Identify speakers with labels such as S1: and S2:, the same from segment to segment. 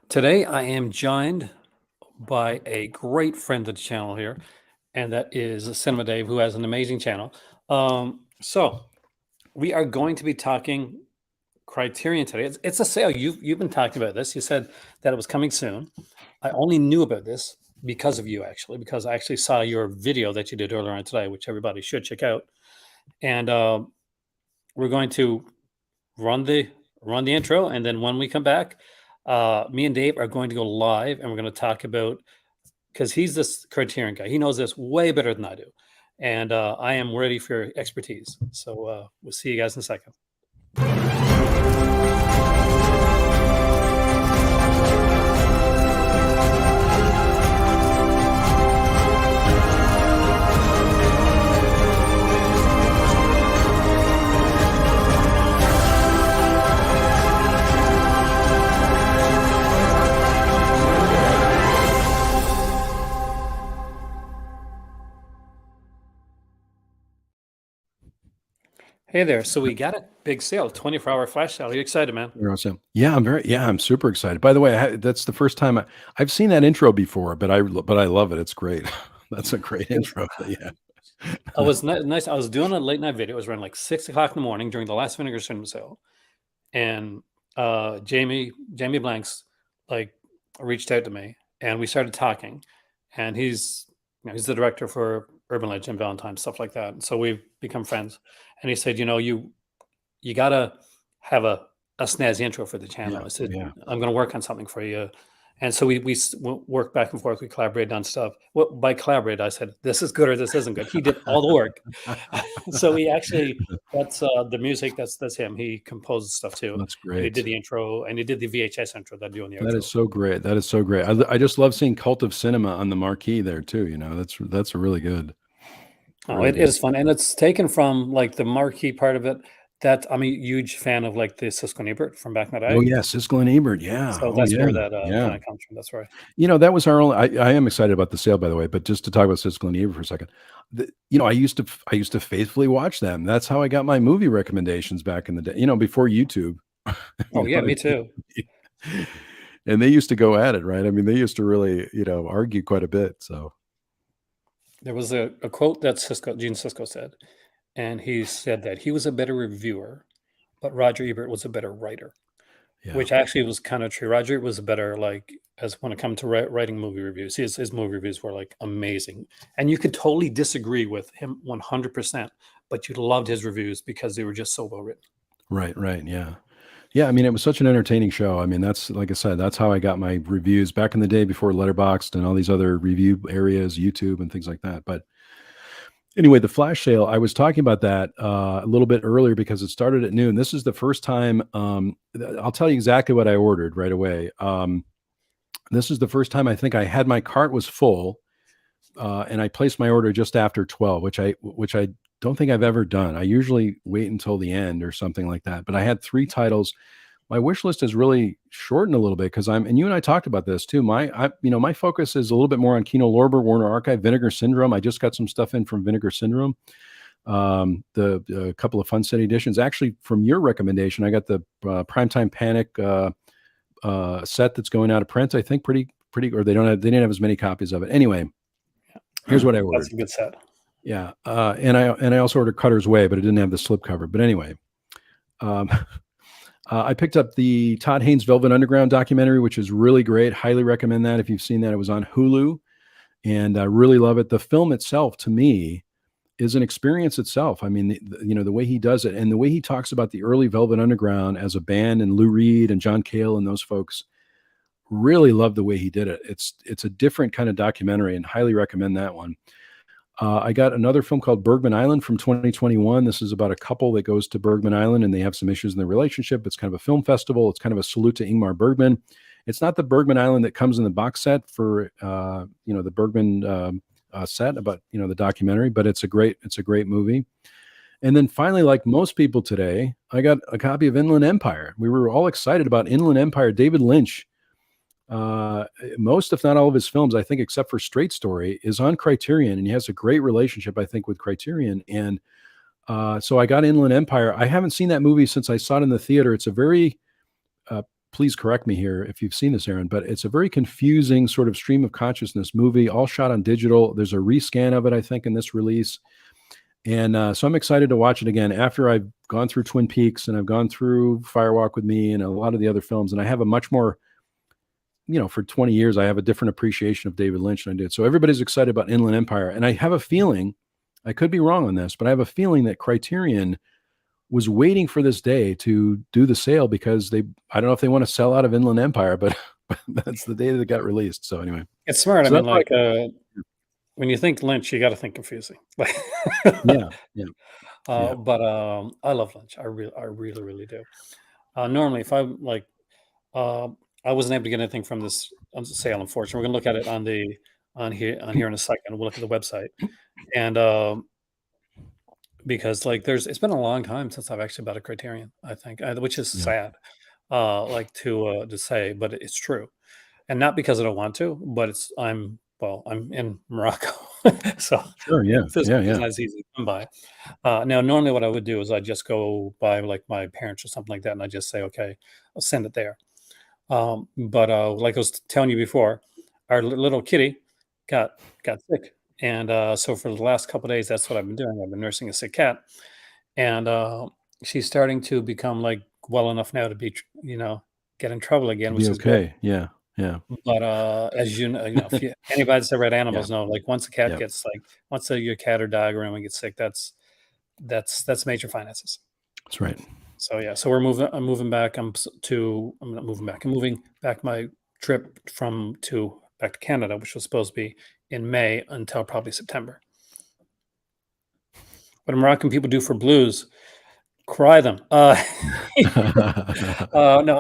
S1: Today, I am joined by a great friend of the channel here, and that is Cinema Dave, who has an amazing channel. So we are going to be talking Criterion today. It's a sale. You've been talking about this. You said that it was coming soon. I only knew about this because of you, actually, because I actually saw your video that you did earlier on today, which everybody should check out. And we're going to run the intro, and then when we come back, me and Dave are going to go live, and we're going to talk about, because he's this Criterion guy. He knows this way better than I do, and I am ready for your expertise. So we'll see you guys in a second. Hey there. So we got a big sale, 24-hour flash sale. Are you excited, man?
S2: You're awesome. Yeah, I'm super excited. By the way, that's the first time I've seen that intro before, but I love it. It's great. That's a great intro. Yeah.
S1: It was nice. I was doing a late night video. It was around like 6 o'clock in the morning during the last Vinegar Cinema sale. And Jamie Blanks like reached out to me, and we started talking. And he's the director for Urban Legend, Valentine, stuff like that. And so we've become friends. And he said, you gotta have a snazzy intro for the channel. I said, I'm gonna work on something for you. And so we worked back and forth. We collaborated on stuff. Well, by collaborate, I said, this is good or this isn't good. He did all the work. So he actually, that's the music. That's him. He composes stuff too.
S2: That's great.
S1: He did the intro, and he did the VHS intro that doing the outro.
S2: That is so great. That is so great. I just love seeing Cult of Cinema on the marquee there too. That's a really good.
S1: Oh, it is fun, and it's taken from like the marquee part of it. That I'm a huge fan of, like the Siskel and Ebert from back in the day.
S2: Oh yeah, Siskel and Ebert. Yeah.
S1: So that's where that kind of comes from. That's right.
S2: That was our only. I am excited about the sale, by the way. But just to talk about Siskel and Ebert for a second, I used to faithfully watch them. That's how I got my movie recommendations back in the day. Before YouTube.
S1: Oh yeah, me too.
S2: And they used to go at it, right? I mean, they used to really, argue quite a bit. So
S1: there was a quote that Gene Siskel said, and he said that he was a better reviewer, but Roger Ebert was a better writer, which actually was kind of true. Roger was a better, as when it comes to writing movie reviews, his movie reviews were like amazing. And you could totally disagree with him 100%, but you loved his reviews because they were just so well written.
S2: Right. Yeah. Yeah, I mean, it was such an entertaining show. I mean, that's, like I said, that's how I got my reviews back in the day before Letterboxd and all these other review areas, YouTube and things like that. But anyway, the flash sale, I was talking about that a little bit earlier because it started at noon. This is the first time, I'll tell you exactly what I ordered right away. This is the first time I think I had my cart was full, and I placed my order just after 12, which I don't think I've ever done. I usually wait until the end or something like that. But I had 3 titles. My wish list has really shortened a little bit because and you and I talked about this too. My focus is a little bit more on Kino Lorber, Warner Archive, Vinegar Syndrome. I just got some stuff in from Vinegar Syndrome. The couple of Fun City editions. Actually, from your recommendation, I got the Primetime Panic set that's going out of print. I think pretty, or they didn't have as many copies of it. Anyway, here's what I ordered.
S1: That's a good set.
S2: Yeah, and I also ordered Cutter's Way, but it didn't have the slipcover. But anyway, I picked up the Todd Haynes Velvet Underground documentary, which is really great. Highly recommend that if you've seen that. It was on Hulu, and I really love it. The film itself, to me, is an experience itself. I mean, the way he does it and the way he talks about the early Velvet Underground as a band and Lou Reed and John Cale and those folks. Really love the way he did it. It's a different kind of documentary, and highly recommend that one. I got another film called Bergman Island from 2021. This is about a couple that goes to Bergman Island and they have some issues in their relationship. It's kind of a film festival. It's kind of a salute to Ingmar Bergman. It's not the Bergman Island that comes in the box set for, the Bergman set about, the documentary, but it's a great movie. And then finally, like most people today, I got a copy of Inland Empire. We were all excited about Inland Empire. David Lynch, most, if not all of his films, I think, except for Straight Story, is on Criterion, and he has a great relationship, I think, with Criterion. And so I got Inland Empire. I haven't seen that movie since I saw it in the theater. It's a very please correct me here if you've seen this, Aaron, but it's a very confusing sort of stream of consciousness movie, all shot on digital. There's a rescan of it, I think, in this release. And so I'm excited to watch it again after I've gone through Twin Peaks and I've gone through Firewalk with Me and a lot of the other films. And I have a much more, for 20 years, I have a different appreciation of David Lynch than I did. So everybody's excited about Inland Empire. And I have a feeling, I could be wrong on this, but I have a feeling that Criterion was waiting for this day to do the sale because I don't know if they want to sell out of Inland Empire, but that's the day that it got released. So anyway.
S1: It's smart.
S2: So
S1: I mean, like, when you think Lynch, you got to think confusing.
S2: Yeah.
S1: But I love Lynch. I really, really do. Normally, if I'm like, I wasn't able to get anything from this sale. Unfortunately, we're gonna look at it on here in a second. We'll look at the website, and because like it's been a long time since I've actually bought a Criterion. I think, which is sad, like to say, but it's true, and not because I don't want to, but I'm in Morocco, so
S2: Sure, yeah,
S1: this
S2: yeah,
S1: is
S2: yeah.
S1: not as easy to come by. Now, normally what I would do is I just go by like my parents or something like that, and I just say, okay, I'll send it there. But like I was telling you before, our little kitty got sick, and so for the last couple of days, that's what I've been doing. I've been nursing a sick cat, and she's starting to become like well enough now to be, get in trouble again,
S2: Be
S1: which is good.
S2: okay. Yeah, yeah.
S1: But as if anybody that's ever had animals
S2: Yeah.
S1: know, like once a cat
S2: Yeah.
S1: gets like your cat or dog or anyone gets sick, that's major finances.
S2: That's right.
S1: So yeah, so I'm moving back. I'm not moving back. I'm moving back my trip back to Canada, which was supposed to be in May until probably September. What do Moroccan people do for blues? Cry them. No,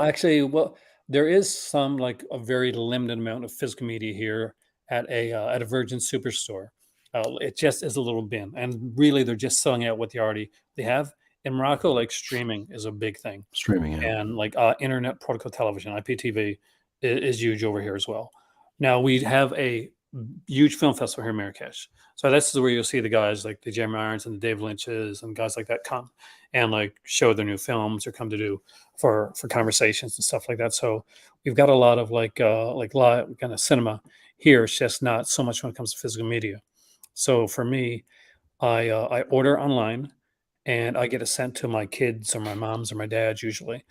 S1: actually, well, there is some like a very limited amount of physical media here at a Virgin Superstore. It just is a little bin, and really, they're just selling out what they have in Morocco. Like streaming is a big thing,
S2: Streaming, yeah.
S1: and like internet protocol television (IPTV) is huge over here as well. Now we have a huge film festival here in Marrakesh, so this is where you'll see the guys like the Jeremy Irons and the Dave Lynches and guys like that come and like show their new films or come to do for conversations and stuff like that. So we've got a lot of like live kind of cinema here. It's just not so much when it comes to physical media. So for me, I order online and I get it sent to my kids or my moms or my dads usually.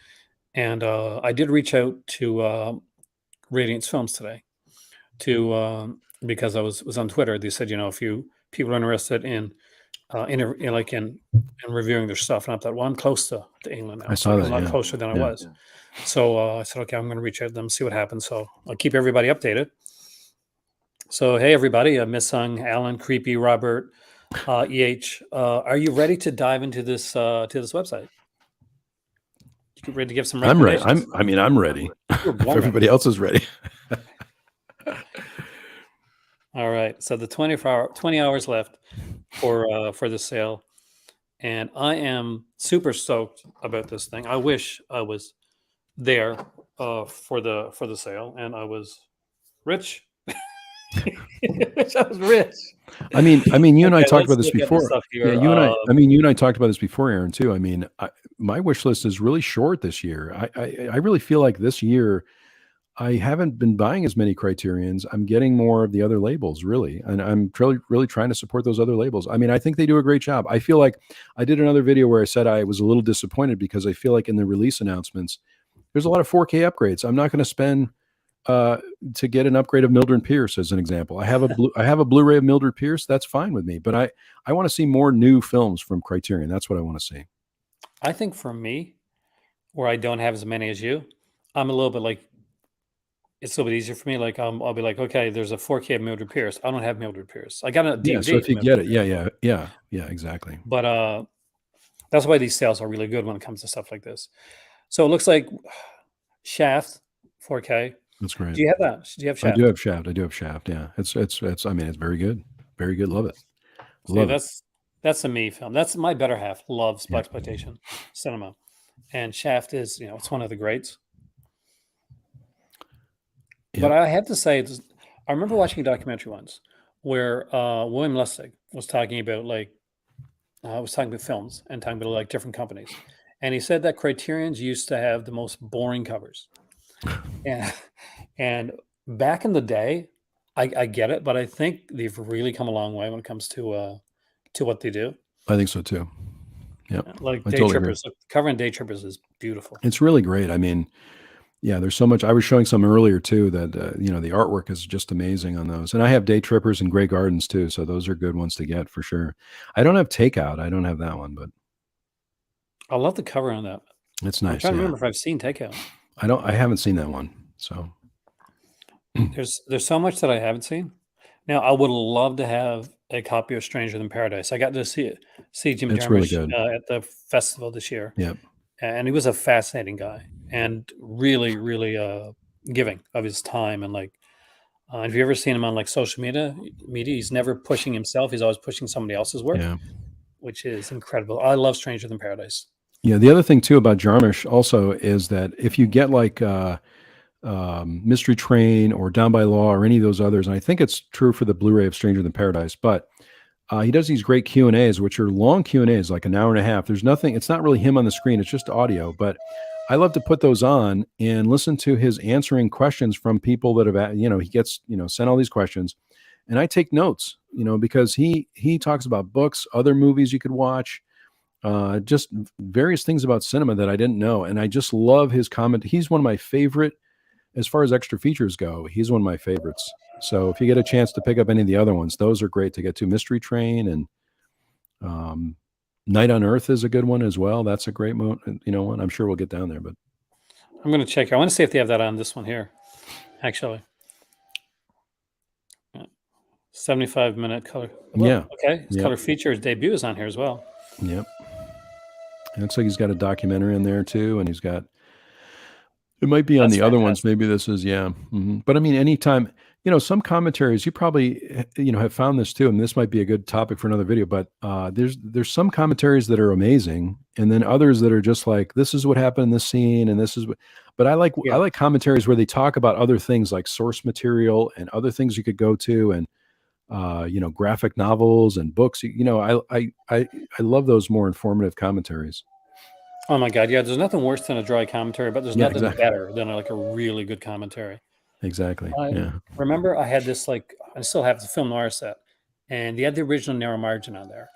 S1: And I did reach out to Radiance Films today to because I was on Twitter. They said, if you people are interested in reviewing their stuff, and I thought, well, I'm close to England now,
S2: I
S1: so
S2: saw
S1: I'm a
S2: that.
S1: lot
S2: Yeah.
S1: closer than I
S2: Yeah.
S1: was. So I said, okay, I'm going to reach out to them, see what happens. So I'll keep everybody updated. So hey, everybody, Miss Sung, Alan, Creepy, Robert, EH, are you ready to dive into this website? You ready to give some
S2: I'm ready.
S1: recommendations?
S2: I'm ready. If everybody else is ready.
S1: All right. So the 20 hours left for the sale, and I am super stoked about this thing. I wish I was there for the sale, and I was rich. I was rich.
S2: I mean, you and I
S1: Okay,
S2: talked about
S1: let's
S2: this
S1: look at the
S2: before.
S1: stuff
S2: Yeah,
S1: here.
S2: you and you and I talked about this before, Aaron, too. I mean, my wish list is really short this year. I really feel like this year I haven't been buying as many Criterions. I'm getting more of the other labels, really, and I'm really trying to support those other labels. I mean, I think they do a great job. I feel like I did another video where I said I was a little disappointed because I feel like in the release announcements, there's a lot of 4K upgrades. I'm not going to spend to get an upgrade of Mildred Pierce, as an example. I have a Blu-ray of Mildred Pierce. That's fine with me, but I want to see more new films from Criterion. That's what I want to see.
S1: I think for me, where I don't have as many as you, I'm a little bit like it's a little bit easier for me. Like I'll be like, okay, there's a 4K of Mildred Pierce. I don't have Mildred Pierce. I got a DVD.
S2: Yeah, so if you
S1: of
S2: get
S1: Mildred
S2: it,
S1: Pierce.
S2: yeah, exactly.
S1: But that's why these sales are really good when it comes to stuff like this. So it looks like Shaft 4K.
S2: That's great.
S1: Do you have that? Do you have
S2: I
S1: Shaft?
S2: do have Shaft. I do have Shaft. Yeah, it's. I mean, it's very good. Very good. Love it.
S1: See,
S2: Love it.
S1: that's a me film. That's my better half. Loves
S2: Yeah.
S1: blaxploitation cinema, and Shaft is it's one of the greats. But
S2: Yeah.
S1: I have to say, I remember watching a documentary once where William Lustig was talking about films and talking about like different companies, and he said that Criterion's used to have the most boring covers. And and back in the day, I get it, but I think they've really come a long way when it comes to what they do.
S2: I think so too. Yep.
S1: Like
S2: I
S1: Day
S2: totally agree.
S1: Trippers, like, covering Day Trippers is beautiful.
S2: It's really great. I mean, yeah, there's so much. I was showing some earlier too that the artwork is just amazing on those. And I have Day Trippers and Grey Gardens too, so those are good ones to get for sure. I don't have Takeout. I don't have that one, but
S1: I love the cover on that.
S2: it's
S1: I'm
S2: nice.
S1: trying to
S2: Yeah.
S1: remember if I've seen Takeout.
S2: I haven't seen that one. So
S1: There's so much that I haven't seen. Now, I would love to have a copy of Stranger Than Paradise. I got to see Jim
S2: it's really
S1: Jarmusch
S2: good.
S1: at the festival this year,
S2: Yep.
S1: and he was a fascinating guy and really, really giving of his time. And like, have you ever seen him on like social media? He's never pushing himself. He's always pushing somebody else's work,
S2: Yeah.
S1: which is incredible. I love Stranger Than Paradise.
S2: Yeah. The other thing too about Jarmusch also is that if you get like Mystery Train or Down by Law or any of those others, and I think it's true for the Blu-ray of Stranger Than Paradise, but he does these great Q&As, which are long Q&As, like an hour and a half. There's nothing, it's not really him on the screen, it's just audio, but I love to put those on and listen to his answering questions from people that have, he gets, sent all these questions, and I take notes, because he talks about books, other movies you could watch, just various things about cinema that I didn't know. And I just love his comment. He's one of my favorite, as far as extra features go, he's one of my favorites. So if you get a chance to pick up any of the other ones, those are great to get to. Mystery Train and Night on Earth is a good one as well. That's a great one. I'm sure we'll get down there, but
S1: I'm going to check. I want to see if they have that on this one here, actually. 75-minute color. Well,
S2: yeah.
S1: Okay. His color feature, his debut is on here as well.
S2: Yep. It looks like he's got a documentary in there too, and he's got. It might be on
S1: That's
S2: the other ones.
S1: fantastic.
S2: Maybe this is, yeah. But I mean, anytime, some commentaries, you probably, have found this too, and this might be a good topic for another video, but there's some commentaries that are amazing, and then others that are just like, this is what happened in this scene, and this is what, but I like commentaries where they talk about other things like source material and other things you could go to, and graphic novels and books. I love those more informative commentaries.
S1: Oh my God. Yeah. There's nothing worse than a dry commentary, but there's nothing
S2: exactly.
S1: better than like a really good commentary.
S2: Exactly.
S1: I remember I had this, like, I still have the film noir set, and they had the original Narrow Margin on there.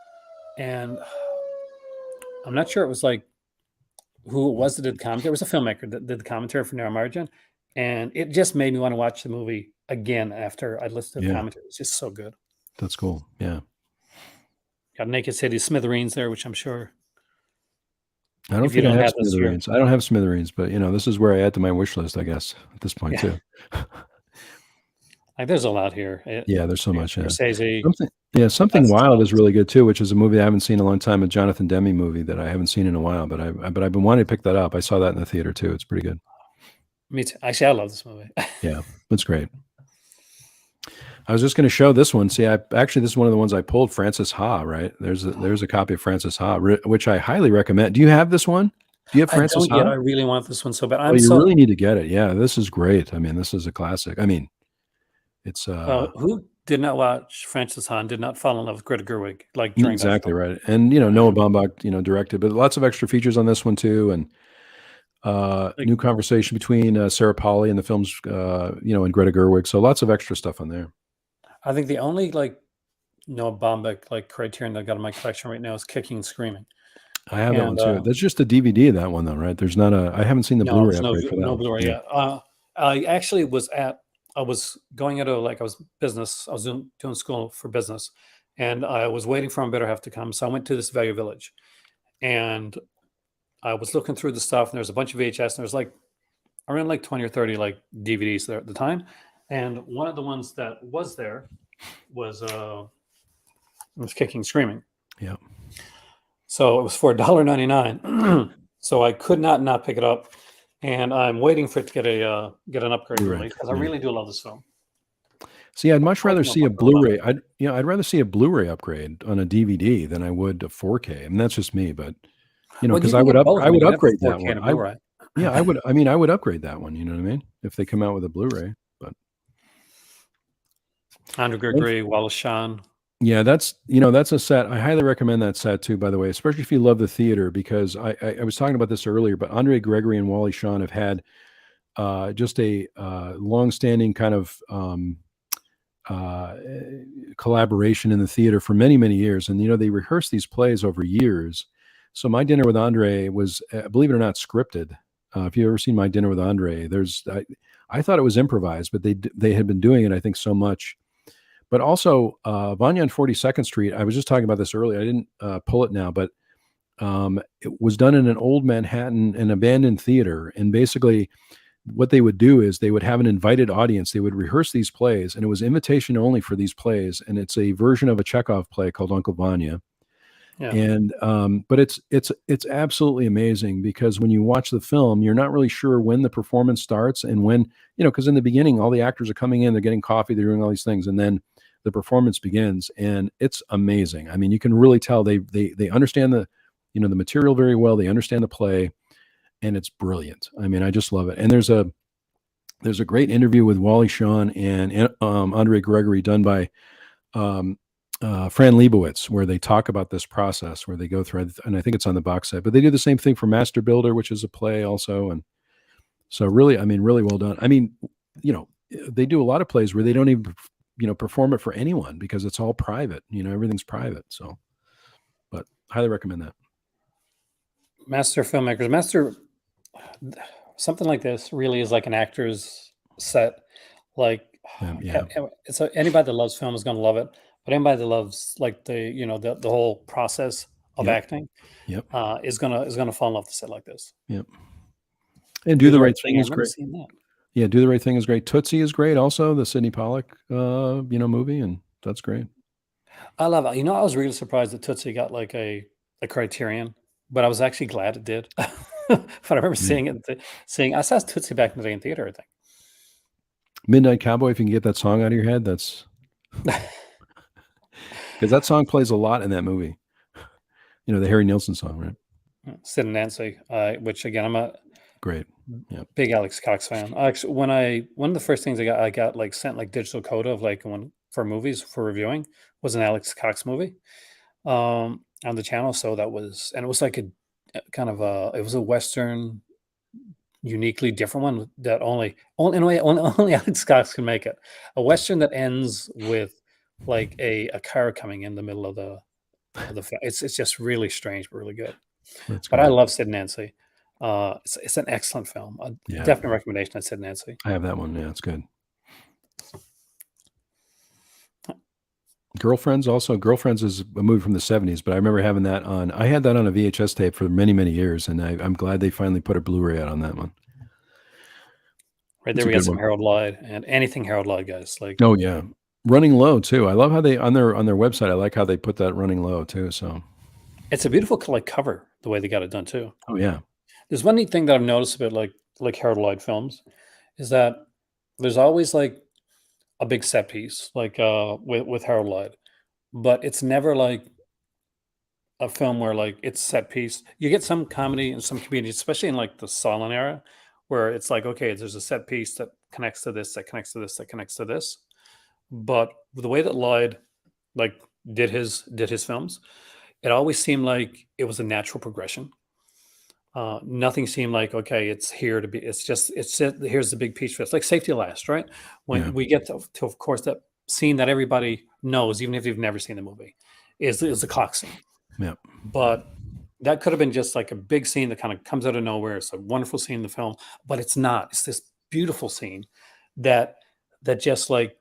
S1: And I'm not sure it was like who it was that did the commentary. It was a filmmaker that did the commentary for Narrow Margin. And it just made me want to watch the movie again after I listened to the commentary. It's just so good.
S2: That's cool. Yeah.
S1: Got Naked City, Smithereens there, which I'm sure.
S2: I don't think I have Smithereens. I don't have Smithereens, but this is where I add to my wish list, I guess, at this point too.
S1: Like, there's a lot here.
S2: Yeah, there's so much.
S1: Something
S2: Wild is really good too, which is a movie I haven't seen in a long time, a Jonathan Demme movie that I haven't seen in a while, but I've been wanting to pick that up. I saw that in the theater too. It's pretty good.
S1: Me too. Actually, I love this movie.
S2: Yeah, it's great. I was just going to show this one. See, this is one of the ones I pulled. Frances Ha, right? There's a copy of Frances Ha, which I highly recommend. Do you have this one? Do you have Frances Ha?
S1: I really want this one so bad.
S2: You really need to get it. Yeah, this is great. I mean, this is a classic. I mean, it's
S1: who did not watch Frances Ha and did not fall in love with Greta Gerwig like during
S2: exactly right. And Noah Baumbach, directed, but lots of extra features on this one too, and new conversation between Sarah Polley and the film's and Greta Gerwig. So lots of extra stuff on there.
S1: I think the only Noah Baumbach Criterion that I got in my collection right now is Kicking and Screaming.
S2: I have that one too. That's just a DVD of that one though, right? There's not I haven't seen the Blu-ray upgrade for that.
S1: No Blu-ray yet. I actually I was going into I was doing school for business, and I was waiting for my better half to come. So I went to this Value Village, and I was looking through the stuff, and there's a bunch of VHS, and there's around 20 or 30 DVDs there at the time. And one of the ones that was there was Kicking Screaming.
S2: Yeah.
S1: So it was for $1.99. So I could not pick it up, and I'm waiting for it to get an upgrade release, because I really do love this film.
S2: See, I'd much rather see a Blu-ray. I'd rather see a Blu-ray upgrade on a DVD than I would a 4K. I mean, that's just me, but because I would upgrade that one. I would upgrade that one. You know what I mean? If they come out with a Blu-ray, but
S1: Andrew Gregory, Wallace Shawn.
S2: Yeah, that's a set. I highly recommend that set too, by the way, especially if you love the theater, because I was talking about this earlier, but Andre Gregory and Wally Shawn have had just a long-standing kind of uh, collaboration in the theater for many, many years. And, they rehearse these plays over years. So My Dinner with Andre was, believe it or not, scripted. If you've ever seen My Dinner with Andre, I thought it was improvised, but they had been doing it, I think, so much. But also, Vanya on 42nd Street, I was just talking about this earlier. I didn't pull it now, but it was done in an old Manhattan, an abandoned theater. And basically, what they would do is they would have an invited audience. They would rehearse these plays, and it was invitation only for these plays. And it's a version of a Chekhov play called Uncle Vanya.
S1: Yeah.
S2: And but it's absolutely amazing, because when you watch the film, you're not really sure when the performance starts and when, because in the beginning, all the actors are coming in, they're getting coffee, they're doing all these things, and then the performance begins, and it's amazing. I mean, you can really tell they understand the the material very well. They understand the play, and it's brilliant. I mean, I just love it. And there's a great interview with Wally Shawn and Andre Gregory done by Fran Lebowitz, where they talk about this process, where they go through, and I think it's on the box set, but they do the same thing for Master Builder, which is a play also. And so really, I mean, really well done. I mean, they do a lot of plays where they don't even, perform it for anyone, because it's all private, everything's private. So, but highly recommend that.
S3: Master filmmakers, something like this really is like an actor's set. Like,
S2: Yeah.
S3: it's anybody that loves film is going to love it. But anybody that loves like the whole process of
S2: Yep.
S3: acting,
S2: Yep.
S3: is gonna fall in love with a set like this.
S2: Yep. And Do the Right Thing
S3: I've
S2: is
S3: never
S2: great.
S3: seen that.
S2: Yeah, Do the Right Thing is great. Tootsie is great also, the Sidney Pollack movie, and that's great.
S3: I love it. I was really surprised that Tootsie got like a Criterion, but I was actually glad it did. But I remember seeing it, I saw Tootsie back in the day in theater, I think.
S2: Midnight Cowboy, if you can get that song out of your head, that's because that song plays a lot in that movie. The Harry Nilsson song, right?
S3: Sid and Nancy, which again, I'm a
S2: Great. Yeah.
S3: big Alex Cox fan. Actually, one of the first things I got like sent like digital coda of like for movies for reviewing was an Alex Cox movie on the channel. So that was, and it was like a kind of it was a Western, uniquely different one that only Alex Cox can make it. A Western that ends with like a car coming in the middle of the film. It's just really strange, but really good.
S2: That's
S3: But
S2: great.
S3: I love Sid and Nancy. It's an excellent film.
S2: Yeah.
S3: Definite recommendation on Sid and Nancy.
S2: I have that one. Yeah, it's good. Girlfriends is a movie from the 70s, but I remember having that on. I had that on a VHS tape for many, many years, and I'm glad they finally put a Blu-ray out on that one.
S3: Right
S2: It's
S3: there,
S2: a
S3: we got
S2: good
S3: some
S2: one.
S3: Harold Lloyd, and anything Harold Lloyd, guys. Like,
S2: Oh yeah, Running Low too. I love how they on their website. I like how they put that Running Low too. So
S3: it's a beautiful like cover, the way they got it done too.
S2: oh yeah,
S3: There's one neat thing that I've noticed about like Harold Lloyd films is that there's always like a big set piece, like with Harold Lloyd, but it's never like a film where like it's set piece. You get some comedy and some comedies, especially in like the silent era, where it's like, okay, there's a set piece that connects to this, that connects to this, that connects to this. But the way that Lloyd like did his films, it always seemed like it was a natural progression. Nothing seemed like, okay, it's here to be. Here's the big piece for it. It's like Safety Last, right? When
S2: Yeah.
S3: we get to of course that scene that everybody knows, even if you've never seen the movie, is the clock scene.
S2: yeah,
S3: But that could have been just like a big scene that kind of comes out of nowhere. It's a wonderful scene in the film, but it's not. It's this beautiful scene that just like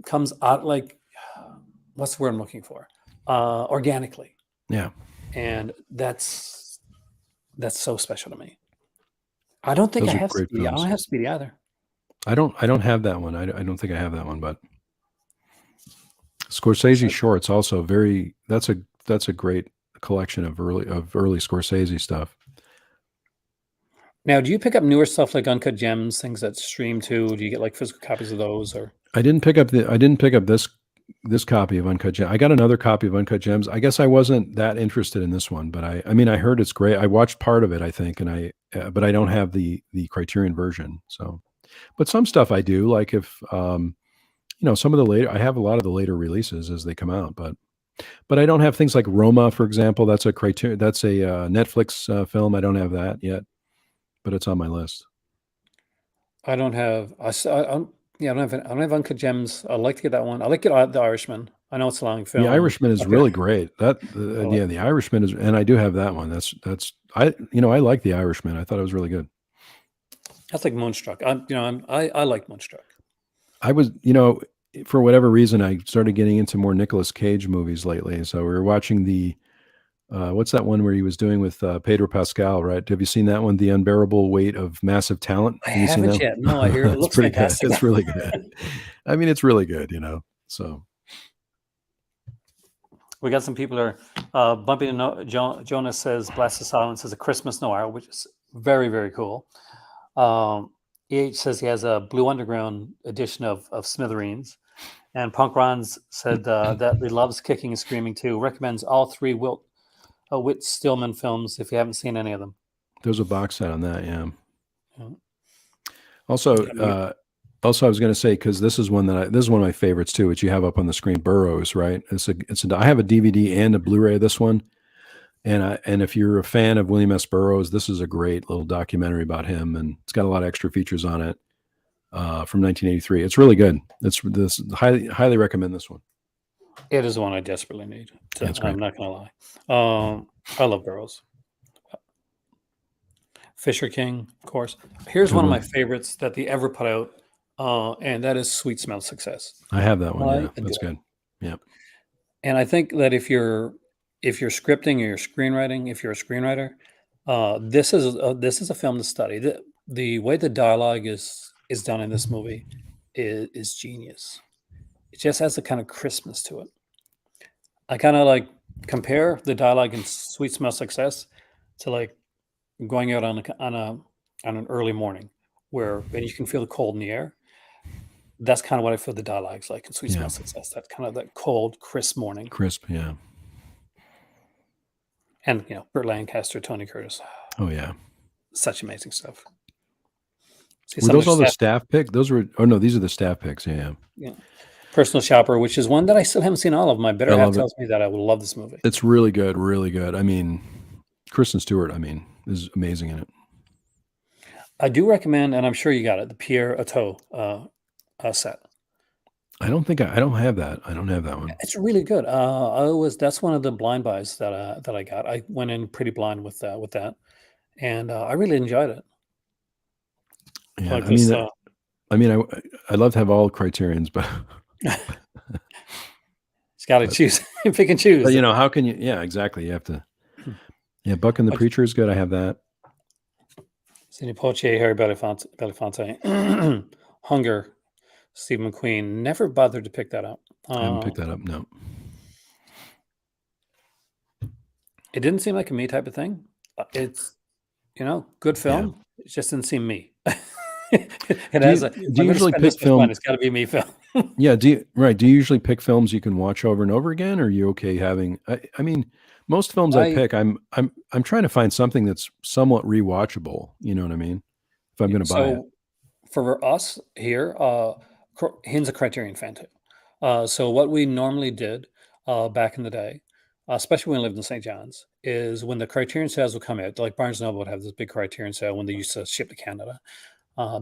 S3: comes out like what's the word I'm looking for? Organically.
S2: yeah.
S3: And that's so special to me. I don't think
S2: Those
S3: I
S2: are
S3: have
S2: great
S3: Speedy. I
S2: films.
S3: don't have Speedy either.
S2: I don't have that one. I don't think I have that one, but Scorsese shorts also very. That's a great collection of early Scorsese stuff.
S3: Now, do you pick up newer stuff like Uncut Gems, things that stream too? Do you get like physical copies of those, or
S2: I didn't pick up this copy of Uncut Gems. I got another copy of Uncut Gems. I guess I wasn't that interested in this one, but I mean I heard it's great. I watched part of it, I think, and but I don't have the Criterion version. So, but some stuff I do, like if some of the later. I have a lot of the later releases as they come out, but I don't have things like Roma, for example. That's a Criterion. That's a Netflix film. I don't have that yet, but it's on my list.
S3: I don't have. Yeah, I don't have Uncut Gems. I'd like to get that one. I like it. The Irishman. I know it's a long
S2: The
S3: film.
S2: Irishman is
S3: Like a,
S2: really great. That
S3: I like,
S2: yeah, The Irishman is, and I do have that one. That's I I like The Irishman. I thought it was really good.
S3: that's like Moonstruck. I like Moonstruck.
S2: I was, for whatever reason, I started getting into more Nicolas Cage movies lately. So we were watching the what's that one where he was doing with Pedro Pascal, right? Have you seen that one? The Unbearable Weight of Massive Talent.
S3: I
S2: Have you seen that
S3: haven't
S2: one?
S3: yet. No, I hear it
S2: It's
S3: looks
S2: pretty good.
S3: fantastic.
S2: It's really good. I mean, it's really good. So
S3: We got some people are bumping into Jonas says Blast of Silence is a Christmas noir, which is very, very cool. EH says he has a Blue Underground edition of Smithereens. And Punk Ron's said that he loves Kicking and Screaming too. Recommends all three Whit Stillman films if you haven't seen any of them.
S2: there's a box set on that. Yeah.
S3: Yeah.
S2: Also,
S3: Yeah,
S2: I was going to say, because this is one of my favorites too, which you have up on the screen. Burroughs, right? I have a DVD and a Blu-ray of this one, and if you're a fan of William S. Burroughs, this is a great little documentary about him, and it's got a lot of extra features on it from 1983. It's really good. Highly recommend this one.
S3: It is one I desperately need.
S2: That's great.
S3: I'm not going to lie. I love Burroughs. Fisher King, of course. Here's
S2: Good
S3: one of
S2: one.
S3: my favorites that they ever put out, and that is Sweet Smell of Success.
S2: I have that one.
S3: I
S2: Yeah, that's
S3: adore
S2: good. Yeah.
S3: And I think that if you're scripting or you're screenwriting, if you're a screenwriter, this is a film to study. The way the dialogue is done in this movie is genius. It just has a kind of crispness to it. I kind of like compare the dialogue in Sweet Smell of Success to like going out on an early morning and you can feel the cold in the air. That's kind of what I feel the dialogue's like in Sweet Smell
S2: Yeah.
S3: of Success. That kind of that cold, crisp morning.
S2: Crisp. Yeah.
S3: And Burt Lancaster, Tony Curtis,
S2: Oh yeah.
S3: such amazing stuff. See
S2: Were
S3: some of
S2: those all
S3: their
S2: the staff picks? No, these are the staff picks. Yeah.
S3: Personal Shopper, which is one that I still haven't seen all of. My better
S2: I
S3: half
S2: love it.
S3: tells me that I will love this movie.
S2: It's really good. Really good. I mean, Kristen Stewart, is amazing in it.
S3: I do recommend, and I'm sure you got it, the Pierre Atto set.
S2: I don't have that. I don't have that one.
S3: It's really good. That's one of the blind buys that I got. I went in pretty blind with that, and I really enjoyed it.
S2: Yeah.
S3: Like this,
S2: I'd love to have all Criterions, but
S3: it's got to choose, pick and choose.
S2: but how can you? Yeah, exactly. You have to. Yeah, Buck and the Preacher is good. I have that.
S3: Sidney Poitier, Harry Belafonte, Hunger, Steve McQueen. Never bothered to pick that up.
S2: I haven't picked that up. No.
S3: It didn't seem like a me type of thing. It's good film. It just didn't seem me. It has
S2: do you usually pick film?
S3: It's got to be me film.
S2: Yeah. Do you usually pick films you can watch over and over again? Or are you okay having? I mean, most films I pick, I'm trying to find something that's somewhat rewatchable. You know what I mean? If I'm going to buy it.
S3: For us here, Hin's a Criterion fan too. So what we normally did back in the day, especially when I lived in St. John's, is when the Criterion sales would come out, like Barnes and Noble would have this big Criterion sale when they used to ship to Canada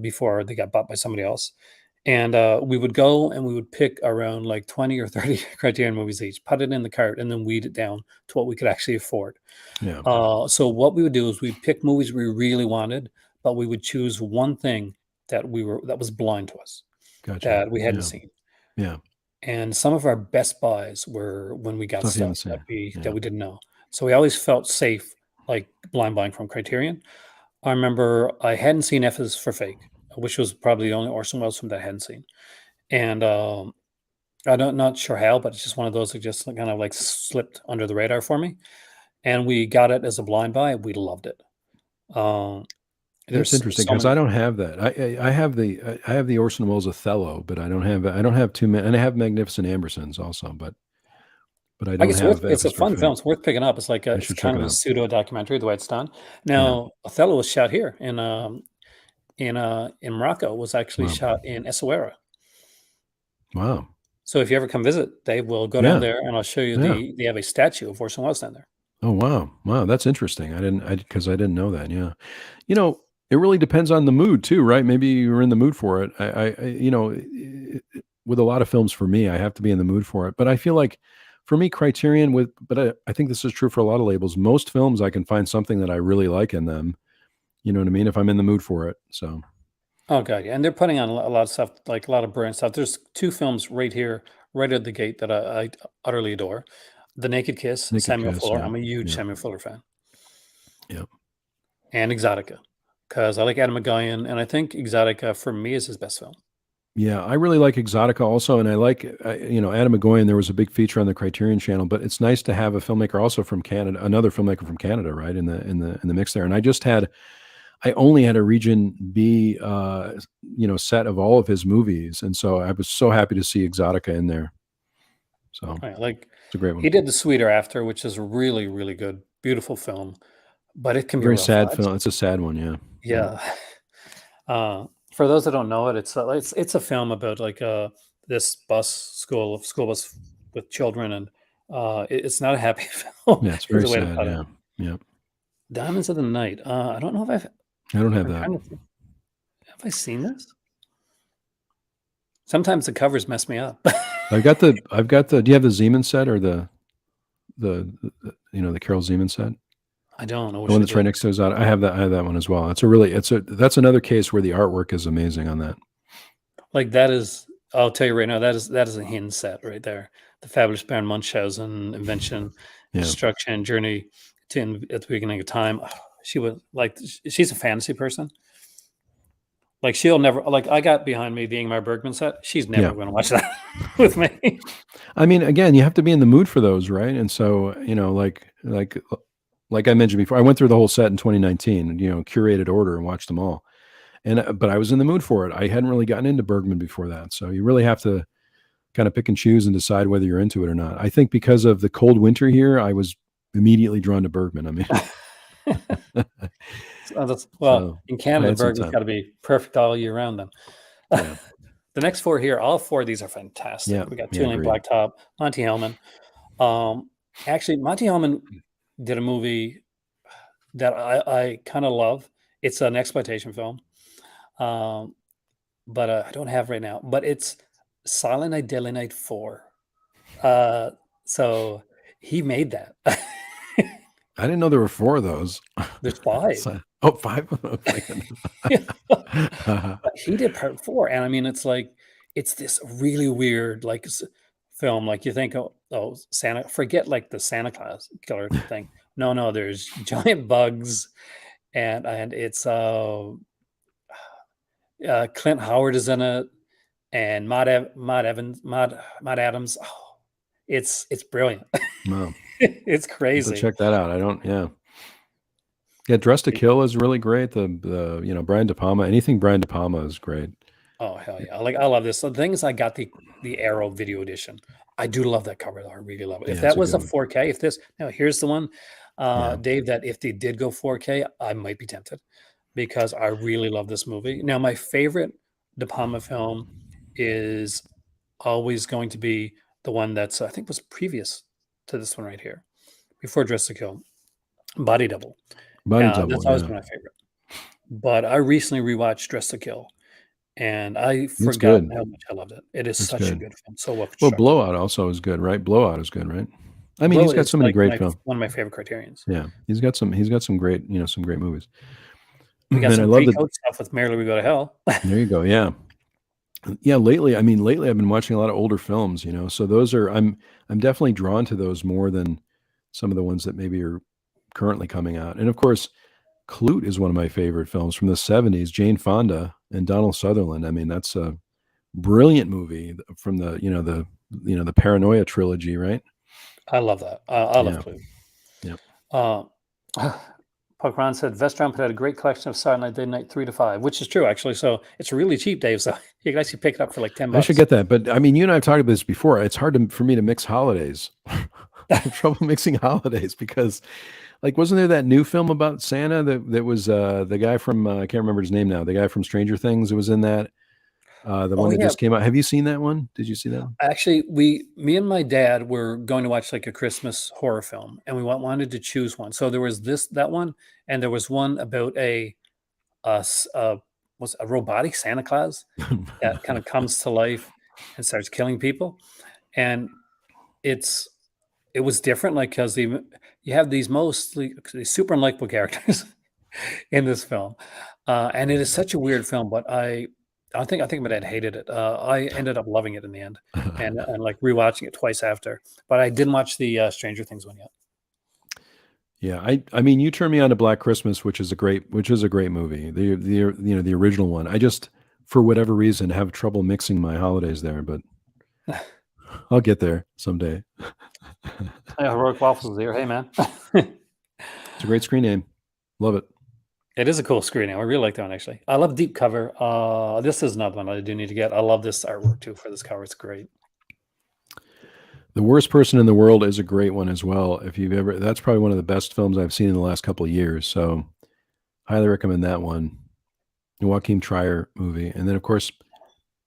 S3: before they got bought by somebody else. And we would go and we would pick around like 20 or 30 Criterion movies each, put it in the cart, and then weed it down to what we could actually afford.
S2: Yeah.
S3: So what we would do is we'd pick movies we really wanted, but we would choose one thing that was blind to us,
S2: Gotcha.
S3: that we hadn't seen.
S2: Yeah.
S3: And some of our best buys were when we got stuff that we didn't know. So we always felt safe, like blind buying from Criterion. I remember I hadn't seen F is for Fake, which was probably the only Orson Welles film that I hadn't seen. And I'm not sure how, but it's just one of those that just kind of like slipped under the radar for me. And we got it as a blind buy. We loved it.
S2: That's interesting because I don't have that. I have the Orson Welles Othello, but I don't have too many, and I have Magnificent Ambersons also, but I don't have.
S3: It's a fun film. It's worth picking up. It's like it's kind of a pseudo documentary the way it's done. Now Othello was shot here in Morocco. Was actually shot in Essaouira.
S2: Wow.
S3: So if you ever come visit, Dave, we'll go down there and I'll show you they have a statue of Orson Welles down there.
S2: Oh wow, that's interesting. Because I didn't know that. Yeah, It really depends on the mood too, right? Maybe you're in the mood for it. With a lot of films for me, I have to be in the mood for it. But I feel like for me, Criterion but I think this is true for a lot of labels. Most films, I can find something that I really like in them. You know what I mean? If I'm in the mood for it. So
S3: Oh god, yeah, and they're putting on a lot of stuff, like a lot of brilliant stuff. There's 2 films right here, right at the gate that I utterly adore. The Naked Kiss,
S2: Naked
S3: Samuel
S2: Kiss,
S3: Fuller.
S2: yeah,
S3: I'm a huge
S2: yeah,
S3: Samuel Fuller fan,
S2: yeah.
S3: and Exotica, because I like Adam McGowan, and I think Exotica for me is his best film.
S2: Yeah, I really like Exotica also, and I like Adam McGoyan. There was a big feature on the Criterion Channel, but it's nice to have a filmmaker also from Canada, another filmmaker from Canada, right in the mix there. And I only had a Region B, set of all of his movies, and so I was so happy to see Exotica in there. So
S3: Right, like,
S2: it's a great
S3: he
S2: one.
S3: did The Sweeter After, which is a really, really good, beautiful film, but it can
S2: A
S3: be
S2: very
S3: rough.
S2: sad film. It's a sad one, yeah, yeah,
S3: Yeah. For those that don't know it, it's a film about like this school bus with children, and it's not a happy film.
S2: yeah. It's
S3: Is
S2: very
S3: the way to
S2: sad.
S3: put it.
S2: Yeah, yeah.
S3: Diamonds of the Night. I don't know if
S2: I don't have
S3: I'm
S2: that.
S3: trying to think. Have I seen this? Sometimes the covers mess me up.
S2: I've got the. Do you have the Zeman set or the Carol Zeman set?
S3: I don't. I
S2: The
S3: wish
S2: one
S3: I
S2: that's right
S3: did.
S2: next to his. I have that. I have that one as well. That's another case where the artwork is amazing on that.
S3: Like that is. I'll tell you right now. That is a Hin set right there. The Fabulous Baron Munchausen, Invention,
S2: Yeah,
S3: Destruction, Journey at the beginning of time. She was like, she's a fantasy person. Like she'll never like I got behind me the Ingmar Bergman set. She's never
S2: yeah.
S3: going to watch that with me.
S2: I mean, again, you have to be in the mood for those, right? And so, like I mentioned before, I went through the whole set in 2019, curated order and watched them all. But I was in the mood for it. I hadn't really gotten into Bergman before that, so you really have to kind of pick and choose and decide whether you're into it or not. I think because of the cold winter here, I was immediately drawn to Bergman. I mean,
S3: Well,
S2: so
S3: in
S2: I
S3: Canada,
S2: had some
S3: Bergman's
S2: time.
S3: got to be perfect all year round. Then
S2: Yeah,
S3: the next 4 here, all 4 of these are fantastic.
S2: yeah,
S3: We got
S2: yeah.
S3: Two Lane
S2: Agreed.
S3: Blacktop, Monty Hellman. Actually, Monty Hellman did a movie that I kind of love. It's an exploitation film, um, but I don't have right now. But it's Silent Night, Deadly Night 4. Uh, so he made that.
S2: I didn't know there were four of those.
S3: There's 5.
S2: So, oh, five. Oh my
S3: Yeah.
S2: goodness.
S3: But he did part 4, and I mean, it's like it's this really weird, like, film, like, you think, "Oh, Santa" forget, like, the Santa Claus killer thing. No, no, there's giant bugs, and it's, Clint Howard is in it, and Maud Adams. Oh, it's brilliant.
S2: Wow.
S3: It's
S2: I have to
S3: crazy.
S2: check that out. I don't. Yeah. Yeah. Dress to Kill is really great. The Brian De Palma. Anything Brian De Palma is great.
S3: Oh, hell yeah. I love this. So the thing is I got the Arrow video edition. I do love that cover though. I really love it. If
S2: Yeah, it's
S3: that
S2: a
S3: was
S2: good
S3: a
S2: one.
S3: 4K, if this now here's the one,
S2: Yeah.
S3: Dave, that if they did go 4K, I might be tempted because I really love this movie. Now, my favorite De Palma film is always going to be the one that's I think was previous to this one right here, before Dress to Kill, Body Double.
S2: Body Double.
S3: That's always
S2: Yeah.
S3: been my favorite. But I recently rewatched Dress to Kill. And I
S2: It's
S3: forgot
S2: good.
S3: how much I loved it. It is
S2: It's
S3: such a
S2: good.
S3: good film, so well
S2: Well,
S3: constructed.
S2: Blowout also is good, right? Blowout is good, right? I mean,
S3: Blow
S2: he's got
S3: is
S2: so many
S3: like
S2: great films.
S3: one of my favorite Criterions.
S2: Yeah, he's got some great, some great movies.
S3: We got
S2: And I
S3: some
S2: love that.
S3: pre-code stuff with Merrily We Go to Hell.
S2: There you go. Yeah, yeah. Lately, I've been watching a lot of older films. So those are I'm definitely drawn to those more than some of the ones that maybe are currently coming out. And of course, Clute is one of my favorite films from the '70s. Jane Fonda and Donald Sutherland. I mean, that's a brilliant movie from the Paranoia trilogy, right?
S3: I love that. I love
S2: Yeah,
S3: Clue.
S2: yeah.
S3: Uh, Puck Ron said Vestron put out a great collection of Saturday Night Day Night 3 to 5, which is true actually. So it's really cheap, Dave. So you can actually pick it up for like 10
S2: I should
S3: bucks.
S2: get that. But I mean, you and I have talked about this before. It's hard for me to mix holidays. I have trouble mixing holidays because, like, wasn't there that new film about Santa that was the guy from I can't remember his name now. The guy from Stranger Things that was in that. The one
S3: Oh
S2: that
S3: yeah.
S2: just came out. Have you seen that one? Did you see that one?
S3: Actually, me and my dad were going to watch like a Christmas horror film, and we wanted to choose one. So there was that one, and there was one about was a robotic Santa Claus that kind of comes to life and starts killing people, and it's it was different, like because you have these super unlikable characters in this film, and it is such a weird film. But I think my dad hated it. I ended up loving it in the end, and like rewatching it twice after. But I didn't watch the Stranger Things one yet.
S2: Yeah, I mean, you turned me on to Black Christmas, which is a great movie. The original one. I just, for whatever reason, have trouble mixing my holidays there, but I'll get there someday.
S3: Yeah, heroic waffles here. Hey man,
S2: It's a great screen name. Love it.
S3: it is a cool screen now. I really like that one actually. I love deep cover. This is another one I do need to get. I love this artwork too for this cover. It's great.
S2: The Worst Person in the World is a great one as well. If you've ever, that's probably one of the best films I've seen in the last couple of years. So highly recommend that one. The Joaquin Trier movie. And then of course,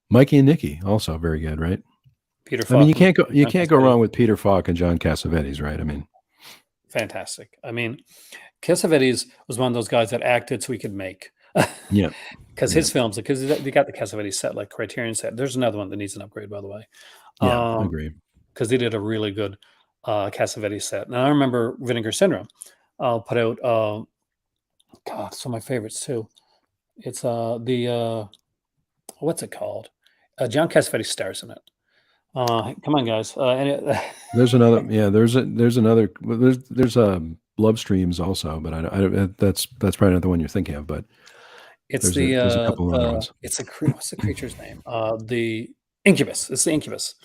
S2: Mikey and Nikki, also very good, right?
S3: Peter
S2: I
S3: Falk.
S2: mean, you can't
S3: John
S2: go
S3: Cassavetes.
S2: wrong with Peter Falk and John Cassavetes, right? I mean,
S3: Fantastic. I mean, Cassavetes was one of those guys that acted so he could make.
S2: yeah.
S3: Because
S2: Yeah.
S3: his films, because they got the Cassavetes set, like Criterion set. There's another one that needs an upgrade, by the way.
S2: Yeah, I agree.
S3: Because they did a really good Cassavetes set. And I remember Vinegar Syndrome put out, God, some of my favorites too. It's what's it called? John Cassavetes stars in it. Come on, guys.
S2: There's another, yeah, there's another, there's Love Streams also, but that's probably not the one you're thinking of, but
S3: It's
S2: there's a couple of other ones.
S3: what's the creature's name? The Incubus. It's the Incubus.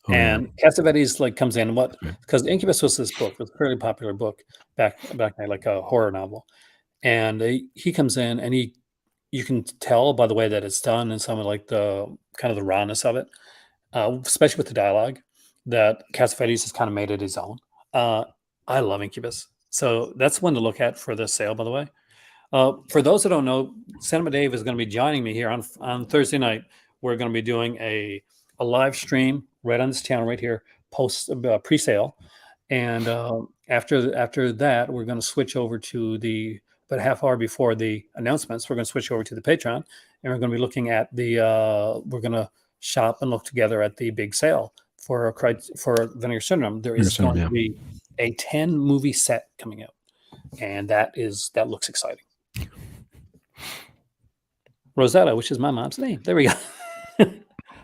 S2: Oh, yeah.
S3: And Cassavetes like comes in
S2: Right.
S3: because Incubus was this book, it was a fairly popular book back then, like a horror novel. And he comes in and you can tell by the way that it's done and some of like the kind of the rawness of it, especially with the dialogue, that Cassavetes has kind of made it his own. I love Incubus. So that's one to look at for this sale, by the way. For those that don't know, Cinema Dave is going to be joining me here on Thursday night. We're going to be doing a live stream right on this channel right here, post pre-sale, and after that, we're going to switch over to about a half hour before the announcements. We're going to switch over to the Patreon, and we're going to be looking at we're going to shop and look together at the big sale for Vinegar Syndrome. There is
S2: Vinegar
S3: going
S2: Syndrome,
S3: to be a 10 movie set coming out, and that looks exciting. Rosetta, which is my mom's name. There we go.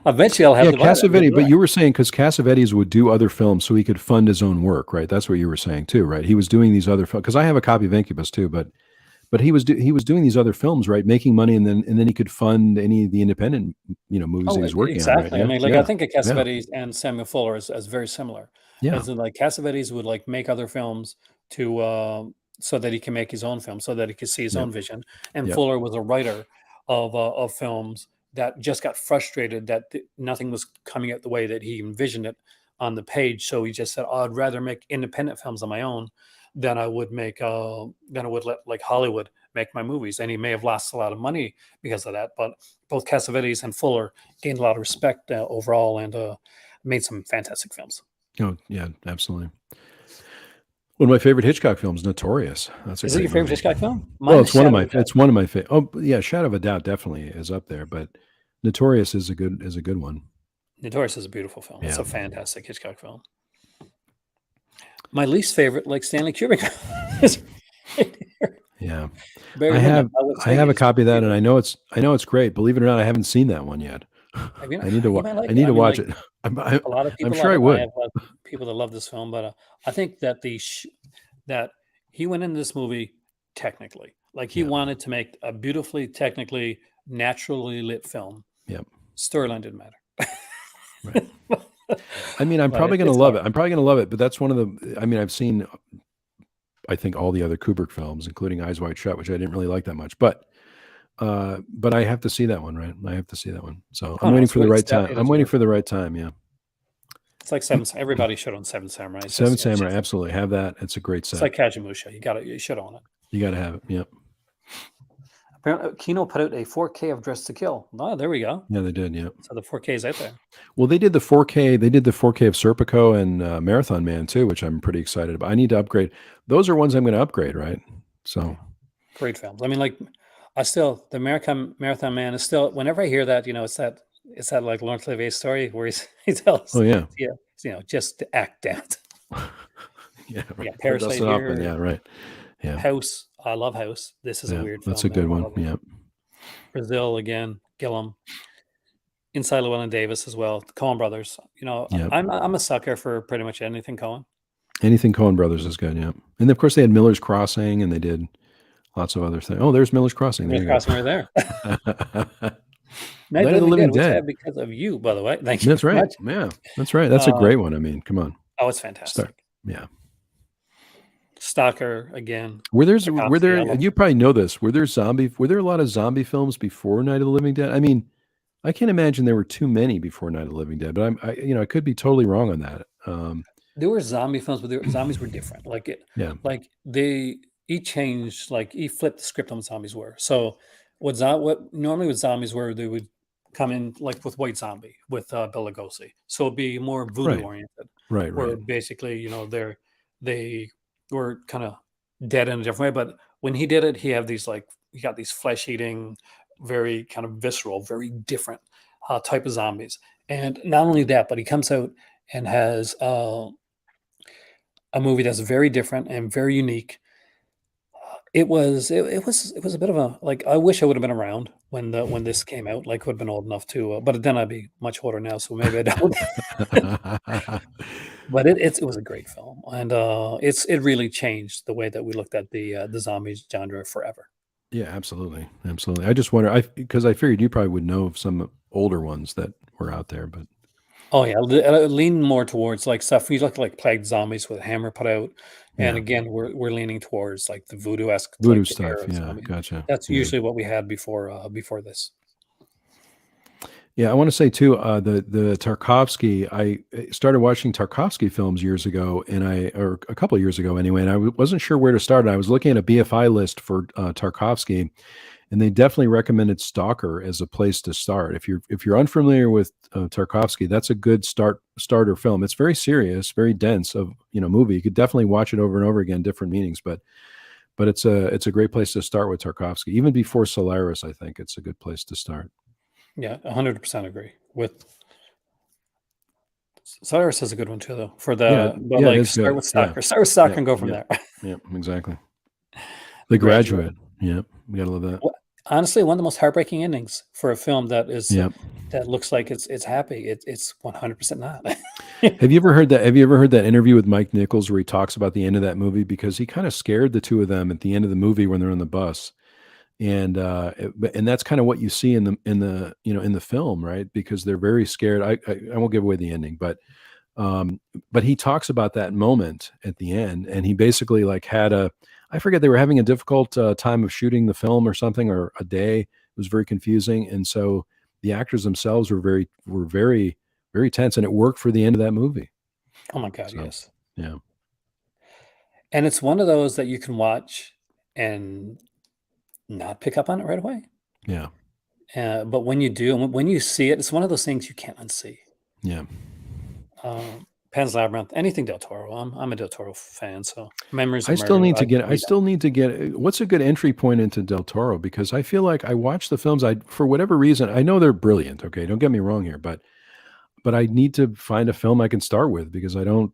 S3: Eventually, I'll have
S2: Yeah,
S3: the Violet.
S2: Cassavetes, but you were saying because Cassavetes would do other films so he could fund his own work, right? That's what you were saying too, right? He was doing these other films because I have a copy of Incubus too, but he was doing these other films, right? Making money, and then he could fund any of the independent movies he was working
S3: exactly.
S2: on. Right?
S3: I mean, I think of Cassavetes and Samuel Fuller as very similar.
S2: Yeah.
S3: As in, like Cassavetes would like make other films to so that he can make his own film, so that he could see his own vision. And Fuller was a writer of films that just got frustrated that nothing was coming out the way that he envisioned it on the page. So he just said, oh, I'd rather make independent films on my own than I would let like Hollywood make my movies. And he may have lost a lot of money because of that. But both Cassavetes and Fuller gained a lot of respect overall and made some fantastic films.
S2: Oh, yeah, absolutely. One of my favorite Hitchcock films, Notorious.
S3: Is it your favorite Hitchcock film?
S2: Well, it's one of my favorite. Oh, yeah, Shadow of a Doubt definitely is up there, but Notorious is a good one.
S3: Notorious is a beautiful film.
S2: Yeah.
S3: It's a fantastic Hitchcock film. My least favorite, like Stanley Kubrick, is right here.
S2: Yeah,
S3: Barry
S2: I
S3: Lyndon.
S2: have a copy of that, and I know it's great. Believe it or not, I haven't seen that one yet. I need to watch it.
S3: A lot of people.
S2: I'm sure I would.
S3: I have people that love this film, but I think that that he went into this movie technically, like he wanted to make a beautifully, technically, naturally lit film.
S2: Yep.
S3: Storyline didn't matter.
S2: Right. I mean, I'm probably going to love it. I'm probably going to love it, but that's one of the. I mean, I've seen, I think, all the other Kubrick films, including Eyes Wide Shut, which I didn't really like that much, but I have to see that one, right? I have to see that one. So I'm waiting for the right time. I'm waiting for the right time. Yeah.
S3: It's like everybody should own Seven Samurai.
S2: Seven Samurai, absolutely have that. It's a great set.
S3: It's like Kajimusha. You should own it.
S2: You got to have it. Yep.
S3: Apparently, Kino put out a 4K of Dress to Kill. Oh, there we go.
S2: Yeah, they did. Yeah.
S3: So the 4K is out there.
S2: Well, they did the 4K. They did the 4K of Serpico and Marathon Man too, which I'm pretty excited about. I need to upgrade. Those are ones I'm going to upgrade, right? So
S3: great films. I mean, like the Marathon Man is still, whenever I hear that, it's that like Laurence Olivier story where he tells,
S2: Oh yeah,
S3: just to act out.
S2: yeah.
S3: Yeah,
S2: For
S3: Parasite
S2: Dustin Hoffman,
S3: here,
S2: yeah, right. Yeah,
S3: House. I love House. This is a
S2: yeah.
S3: weird
S2: That's a
S3: film, man.
S2: good
S3: I
S2: one.
S3: love it.
S2: Yeah,
S3: Brazil again, Gillum, Inside Llewellyn Davis as well. The Coen Brothers.
S2: yeah.
S3: I'm a sucker for pretty much anything Coen.
S2: Anything Coen Brothers is good. Yeah, and of course they had Miller's Crossing, and they did lots of other things. Oh, there's Miller's Crossing. There
S3: We're
S2: you go.
S3: crossing right there. Night of
S2: Night
S3: the
S2: of the
S3: Living
S2: Living
S3: Dead, which I
S2: Dead.
S3: have because of you, by the way. Thank you
S2: That's
S3: very
S2: right.
S3: much.
S2: Yeah, that's right. That's a
S3: Uh,
S2: great one. I mean, come on,
S3: oh, it's
S2: start.
S3: fantastic.
S2: Yeah.
S3: Stalker again.
S2: Were
S3: Tarkovsky, I
S2: there,
S3: love.
S2: and you probably know this, were there a lot of zombie films before Night of the Living Dead? I mean, I can't imagine there were too many before Night of the Living Dead, but I could be totally wrong on that.
S3: There were zombie films, but zombies were different.
S2: Yeah,
S3: Like he changed, like he flipped the script on what zombies were. So what normally with zombies were, they would come in like with White Zombie with Bela Lugosi. So it'd be more voodoo
S2: right,
S3: oriented,
S2: right,
S3: where
S2: right.
S3: basically they were kind of dead in a different way. But when he did it, he got these flesh eating, very kind of visceral, very different type of zombies. And not only that, but he comes out and has a movie that's very different and very unique. It was a bit of a, like, I wish I would have been around when this came out. Like, would have been old enough to, but then I'd be much older now, so maybe I don't. But it was a great film, and it really changed the way that we looked at the zombies genre forever.
S2: Yeah, absolutely, absolutely. I just wonder, because I figured you probably would know of some older ones that were out there, but
S3: Oh yeah, lean more towards like stuff. We look like Plague Zombies with Hammer put out, and
S2: yeah,
S3: again, we're leaning towards like the voodoo-esque,
S2: voodoo
S3: like the era
S2: stuff.
S3: of
S2: Yeah,
S3: zombie.
S2: gotcha.
S3: That's
S2: Yeah.
S3: usually what we had before this.
S2: Yeah, I want to say too, the Tarkovsky. I started watching Tarkovsky films years ago, or a couple of years ago anyway, and I wasn't sure where to start. And I was looking at a BFI list for Tarkovsky, and they definitely recommended Stalker as a place to start. If you're unfamiliar with Tarkovsky, that's a good starter film. It's very serious, very dense of movie. You could definitely watch it over and over again, different meanings, but it's a great place to start with Tarkovsky. Even before Solaris, I think it's a good place to start.
S3: Yeah, 100% agree with. Cyrus is a good one too, though.
S2: Yeah,
S3: But
S2: yeah, it
S3: like,
S2: is
S3: start
S2: good.
S3: with
S2: Yeah,
S3: Stalker. Start with Stalker
S2: yeah,
S3: and go from
S2: yeah,
S3: there.
S2: yeah, exactly.
S3: The
S2: The
S3: Graduate.
S2: Graduate. Yeah, we gotta love that.
S3: Honestly, one of the most heartbreaking endings for a film
S2: Yeah.
S3: that looks like it's happy. It's 100% not.
S2: Have you ever heard that? Have you ever heard that interview with Mike Nichols where he talks about the end of that movie, because he kind of scared the two of them at the end of the movie when they're on the bus, and that's kind of what you see in the film, right? Because they're very scared. I won't give away the ending, but he talks about that moment at the end, and he basically like had I forget, they were having a difficult time of shooting the film or something, or a day. It was very confusing, and so the actors themselves were very very tense, and it worked for the end of that movie.
S3: Oh my God,
S2: So
S3: yes.
S2: yeah,
S3: And it's one of those that you can watch and not pick up on it right away.
S2: yeah,
S3: But when you do, and when you see it, it's one of those things you can't unsee.
S2: yeah.
S3: Pan's Labyrinth, anything Del Toro. I'm a Del Toro fan, so Memories
S2: I
S3: of
S2: still
S3: Murder.
S2: need to
S3: I
S2: get. I
S3: need that.
S2: still need to get. What's a good entry point into Del Toro? Because I feel like I watch the films. For whatever reason, I know they're brilliant. Okay, don't get me wrong here, but I need to find a film I can start with, because I don't.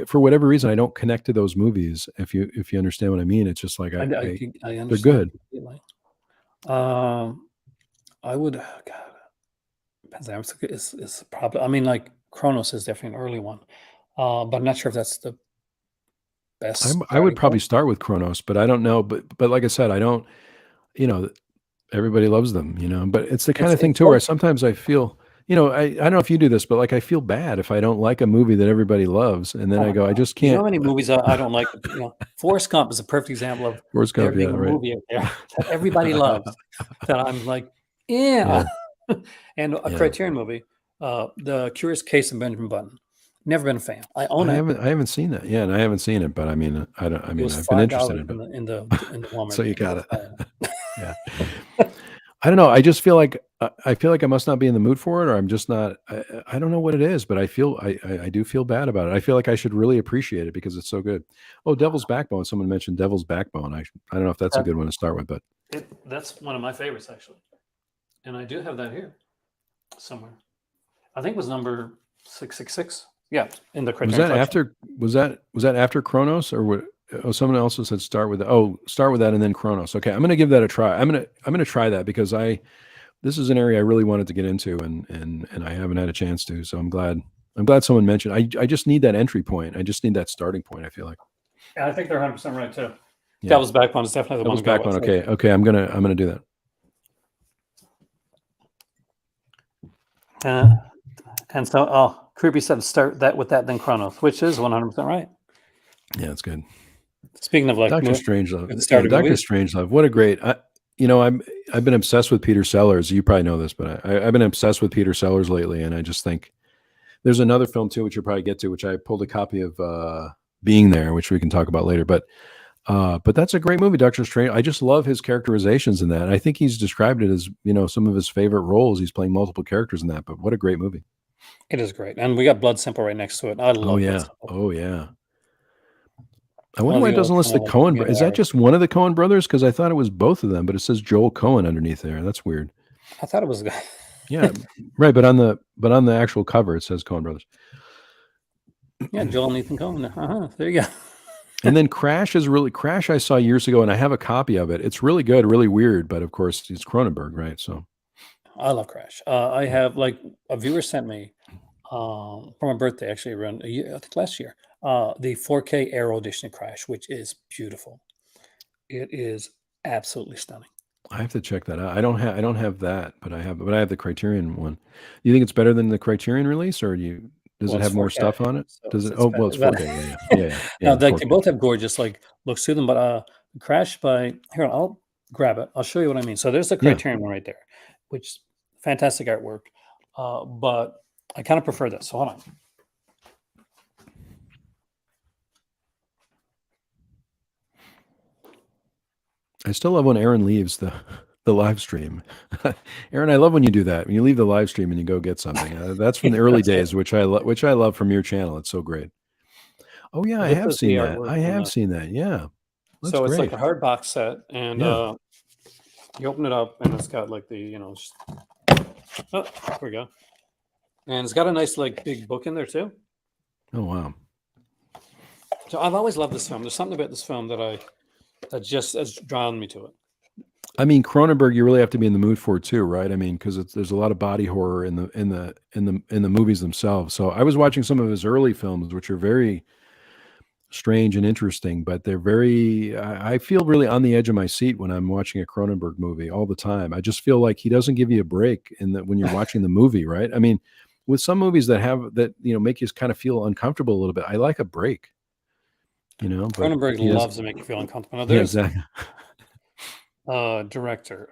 S2: For whatever reason, I don't connect to those movies. If you understand what I mean, it's just like
S3: I
S2: they're
S3: understand
S2: good.
S3: completely. Um, I would. God, Pan's Labyrinth is probably. I mean, like Kronos is definitely an early one, but I'm not sure if that's the best
S2: I would
S3: starting
S2: probably
S3: point.
S2: start with Kronos, but I don't know. But like I said, I don't. You know, everybody loves them. But it's the kind of thing
S3: It's
S2: too where
S3: both.
S2: sometimes I feel. I don't know if you do this, but like I feel bad if I don't like a movie that everybody loves, and then
S3: Oh
S2: I
S3: my
S2: go, I
S3: God.
S2: just
S3: You know
S2: can't.
S3: how many movies I don't like? Forrest Gump is a perfect example of
S2: Forrest
S3: there
S2: Gump, yeah,
S3: being a
S2: right.
S3: movie out there that everybody loves, that I'm like, yeah.
S2: Yeah,
S3: And a
S2: yeah.
S3: Criterion movie, The Curious Case of Benjamin Button. Never been a fan. I own
S2: I
S3: it.
S2: haven't I haven't seen that. Yeah, and I haven't seen it, but I mean, I don't. I
S3: It
S2: mean,
S3: was
S2: I've been interested
S3: $5
S2: in it,
S3: in the Walmart
S2: so you
S3: thing.
S2: got
S3: That's
S2: it.
S3: why I own
S2: Yeah.
S3: it.
S2: I don't know. I just feel like I feel like I must not be in the mood for it, or I'm just not. I don't know what it is, but I do feel bad about it. I feel like I should really appreciate it because it's so good. Oh, Devil's Backbone. Someone mentioned Devil's Backbone. I don't know if that's a good one to start with, but
S3: That's one of my favorites, actually. And I do have that here somewhere. I think it was number 666. Yeah, in the
S2: was
S3: Criterion
S2: that
S3: collection.
S2: after was that after Chronos or what? Oh, someone else said start with start with that and then Chronos. Okay, I'm gonna give that a try. I'm gonna try that because this is an area I really wanted to get into and I haven't had a chance to. So I'm glad someone mentioned. I just need that entry point. I just need that starting point. I feel like.
S3: Yeah, I think they're 100% right too.
S2: Yeah.
S3: Devil's Backbone is definitely the
S2: Devil's
S3: one to go
S2: Backbone.
S3: with.
S2: Okay. I'm gonna do that.
S3: And so, Creepy said start that with that, then Chronos, which is 100% right.
S2: Yeah, it's good.
S3: Speaking of like
S2: Doctor Strangelove.
S3: good
S2: Yeah,
S3: starter
S2: Doctor
S3: movies,
S2: Strangelove. What a great. I've been obsessed with Peter Sellers. You probably know this, but I've been obsessed with Peter Sellers lately, and I just think there's another film too, which you'll probably get to, which I pulled a copy of, Being There, which we can talk about later. But that's a great movie, Doctor Strange. I just love his characterizations in that. I think he's described it as some of his favorite roles. He's playing multiple characters in that. But what a great movie!
S3: it is great. And we got Blood Simple right next to it. I
S2: Oh
S3: love Blood
S2: yeah,
S3: Simple.
S2: oh yeah. I
S3: One
S2: wonder
S3: of
S2: why it
S3: the old
S2: doesn't list the
S3: kind of
S2: Cohen. Is that
S3: noir.
S2: just one of the Cohen brothers? Because I thought it was both of them, but it says Joel Cohen underneath there. That's weird.
S3: I thought it was
S2: Yeah, right. But on the actual cover, it says Cohen brothers.
S3: yeah, Joel and Ethan Cohen. There you go.
S2: And then Crash. I saw years ago, and I have a copy of it. It's really good, really weird, but of course it's Cronenberg, right? So
S3: I love Crash. I have like a viewer sent me for my birthday, actually around a year, I think last year, the 4K Aero edition of Crash, which is beautiful. It is absolutely stunning.
S2: I have to check that out. I don't have that, but I have the Criterion one. Do you think it's better than the Criterion release, or does
S3: Well,
S2: it
S3: it's
S2: have more
S3: 4K,
S2: stuff on it?
S3: so
S2: Does it?
S3: it's
S2: Oh, well, it's
S3: better.
S2: 4K. Yeah.
S3: Now, like they
S2: 4K.
S3: both have gorgeous like looks to them, but Crash by here, I'll grab it. I'll show you what I mean. So there's the
S2: Yeah.
S3: Criterion one right there, which fantastic artwork. But I kind of prefer this. So hold on.
S2: I still love when Aaron leaves the live stream. Aaron, I love when you do that. When you leave the live stream and you go get something. That's from the early
S3: That's it.
S2: days, which I love from your channel. It's so great. Oh yeah, I
S3: This
S2: have
S3: is the
S2: seen that.
S3: artwork
S2: I
S3: from
S2: have
S3: the.
S2: seen that. Yeah, that's
S3: So it's like
S2: great.
S3: a hard box set, and
S2: Yeah.
S3: you open it up, and it's got like the oh, here we go, and it's got a nice like big book in there too.
S2: Oh wow.
S3: So I've always loved this film. There's something about this film that just has drawn me to it.
S2: I mean, Cronenberg, you really have to be in the mood for it too, right? I mean, because there's a lot of body horror in the movies themselves. So I was watching some of his early films, which are very strange and interesting, but they're very. I feel really on the edge of my seat when I'm watching a Cronenberg movie all the time. I just feel like he doesn't give you a break in that when you're watching the movie, right? I mean, with some movies that make you kind of feel uncomfortable a little bit, I like a break, but
S3: Cronenberg
S2: he doesn't.
S3: loves to make you feel uncomfortable. Now,
S2: Yeah,
S3: there's
S2: exactly.
S3: director.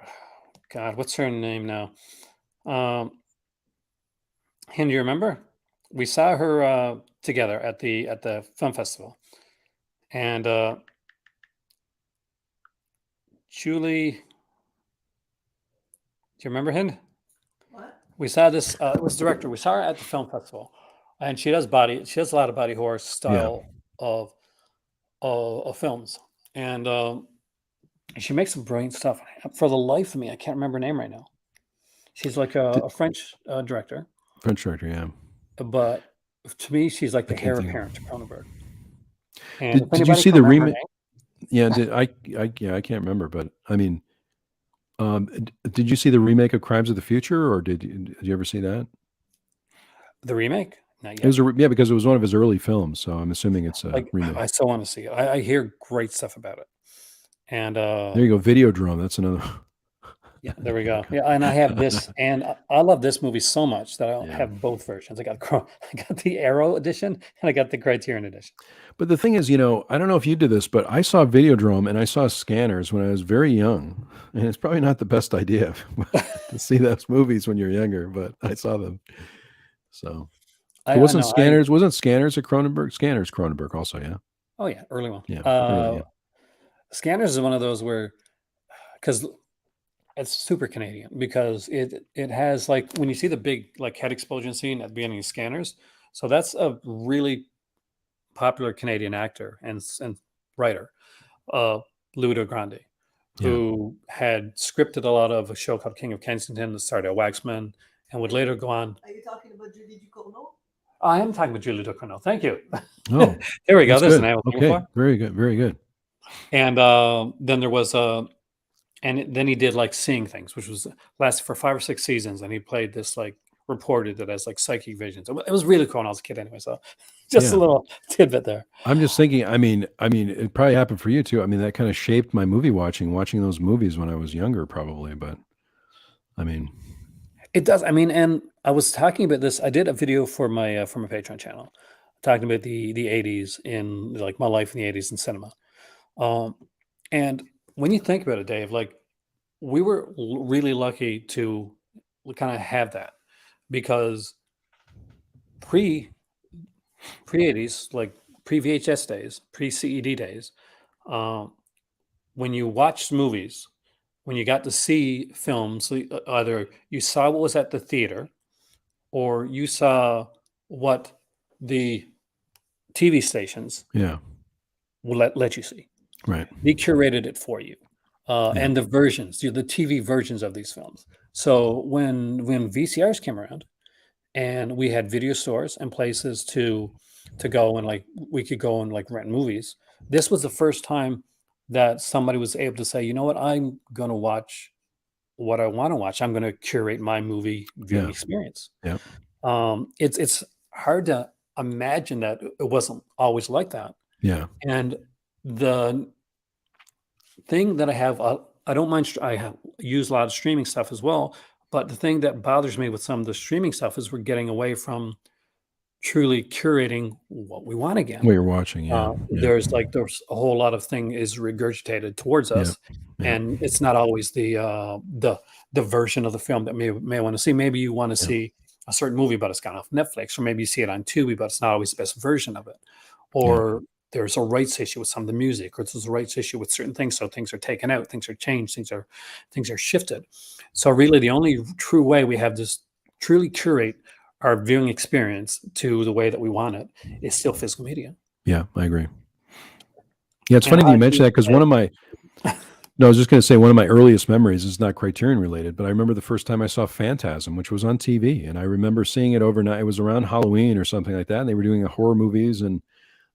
S3: God, what's her name now? Hen, do you remember? We saw her together at the film festival, and Julie. Do you remember Hind?
S4: What?
S3: We saw this. It was director. We saw her at the film festival, and she does body. She does a lot of body horror style of films, and she makes some brilliant stuff. For the life of me, I can't remember her name right now. She's like a French director,
S2: French director, yeah.
S3: but to me, she's like
S2: I
S3: the
S2: can't
S3: heir
S2: think of.
S3: apparent to Cronenberg. And if
S2: Did you
S3: anybody
S2: see
S3: can
S2: the
S3: remember her
S2: remake?
S3: name,
S2: Yeah, I can't remember, but I mean, did you see the remake of Crimes of the Future, or did you ever see that?
S3: the remake, not
S2: It
S3: yet.
S2: was yeah, because it was one of his early films, so I'm assuming it's a
S3: Like
S2: remake.
S3: I still want to see it. I hear great stuff about it. And
S2: There you go, Videodrome. That's another.
S3: yeah, there we go. Yeah, and I have this, and I love this movie so much that I
S2: Yeah.
S3: have both versions. I got the Arrow edition, and I got the Criterion edition.
S2: But the thing is, I don't know if you did this, but I saw Videodrome and I saw Scanners when I was very young, and it's probably not the best idea to see those movies when you're younger, but I saw them. So
S3: I
S2: wasn't
S3: know.
S2: Scanners a Cronenberg? Scanners Cronenberg also, yeah.
S3: Oh yeah, early one.
S2: Yeah, early, yeah.
S3: Scanners is one of those where, because it's super Canadian because it has like when you see the big like head explosion scene at the beginning of Scanners. So that's a really popular Canadian actor and writer, uh, Louis de Grande,
S2: Yeah.
S3: who had scripted a lot of a show called King of Kensington that started at Waxman and would later go on.
S4: Are you talking about Julie Ducournau?
S3: I am talking with Julie Ducournau. Thank you.
S2: Oh,
S3: There we go.
S2: that's
S3: There's the
S2: good.
S3: name I was looking
S2: Okay.
S3: for.
S2: Very good. Very good.
S3: And then there was then he did like Seeing Things, which was lasted for 5 or 6 seasons, and he played this like reported that as like psychic visions. It was really cool when I was a kid, anyway. So just
S2: Yeah.
S3: a little tidbit there.
S2: I'm just thinking, I mean, it probably happened for you too. I mean, that kind of shaped my movie watching those movies when I was younger, probably. But I mean,
S3: It does. I mean, and I was talking about this. I did a video for my Patreon channel, talking about the '80s in like my life in the '80s in cinema. Um, and when you think about it, Dave, like we were really lucky to kind of have that because pre pre '80s, like pre VHS days, pre CED days, um, when you watched movies, when you got to see films, either you saw what was at the theater or you saw what the TV stations
S2: yeah,
S3: will let you see.
S2: right.
S3: They curated it for you,
S2: Yeah.
S3: and the versions, the TV versions of these films. So when VCRs came around, and we had video stores and places to go and like we could go and like rent movies. This was the first time that somebody was able to say, you know what, I'm going to watch what I want to watch. I'm going to curate my movie viewing
S2: Yeah.
S3: experience.
S2: Yeah.
S3: It's hard to imagine that it wasn't always like that.
S2: Yeah.
S3: And the thing that I don't mind. Use a lot of streaming stuff as well. But the thing that bothers me with some of the streaming stuff is we're getting away from truly curating what we want again.
S2: What you're watching. Yeah. Yeah.
S3: There's a whole lot of thing is regurgitated towards
S2: Yeah.
S3: us,
S2: Yeah.
S3: and it's not always the version of the film that may want to see. Maybe you want to
S2: Yeah.
S3: see a certain movie, but it's gone off Netflix, or maybe you see it on Tubi, but it's not always the best version of it.
S2: Yeah.
S3: Or there's a rights issue with some of the music, or there's a rights issue with certain things. So things are taken out, things are changed, things are shifted. So really, the only true way we have to truly curate our viewing experience to the way that we want it is still physical media.
S2: Yeah, I agree. Yeah, it's
S3: And
S2: funny that
S3: how
S2: you
S3: do
S2: mentioned
S3: you
S2: that because
S3: say
S2: one of my no, I was just going to say one of my earliest memories is not Criterion related, but I remember the first time I saw Phantasm, which was on TV, and I remember seeing it overnight. It was around Halloween or something like that, and they were doing the horror movies, and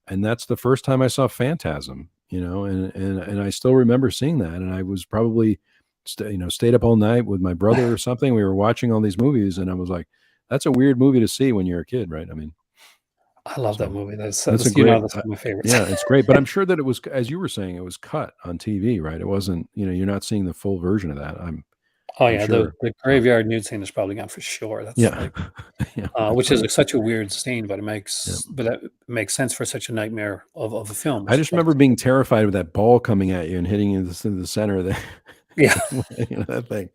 S2: that's the first time I saw Phantasm, and I still remember seeing that, and I was probably stayed up all night with my brother or something. We were watching all these movies, and I was like, that's a weird movie to see when you're a kid, right? I mean,
S3: I love that
S2: so
S3: movie. That's
S2: that's a
S3: you know
S2: great,
S3: that's one of my favorites.
S2: yeah, it's great. But I'm sure that it was, as you were saying, it was cut on TV, right? It wasn't, you're not seeing the full version of that. I'm
S3: Oh
S2: I'm
S3: yeah,
S2: sure.
S3: the graveyard nude scene is probably gone for sure. That's
S2: Yeah.
S3: like
S2: Yeah.
S3: which
S2: Right.
S3: is such a weird scene, but
S2: Yeah.
S3: that makes sense for such a nightmare of a film.
S2: I
S3: It's
S2: just
S3: just like
S2: remember being terrified of that ball coming at you and hitting you in the center of the,
S3: yeah.
S2: that thing.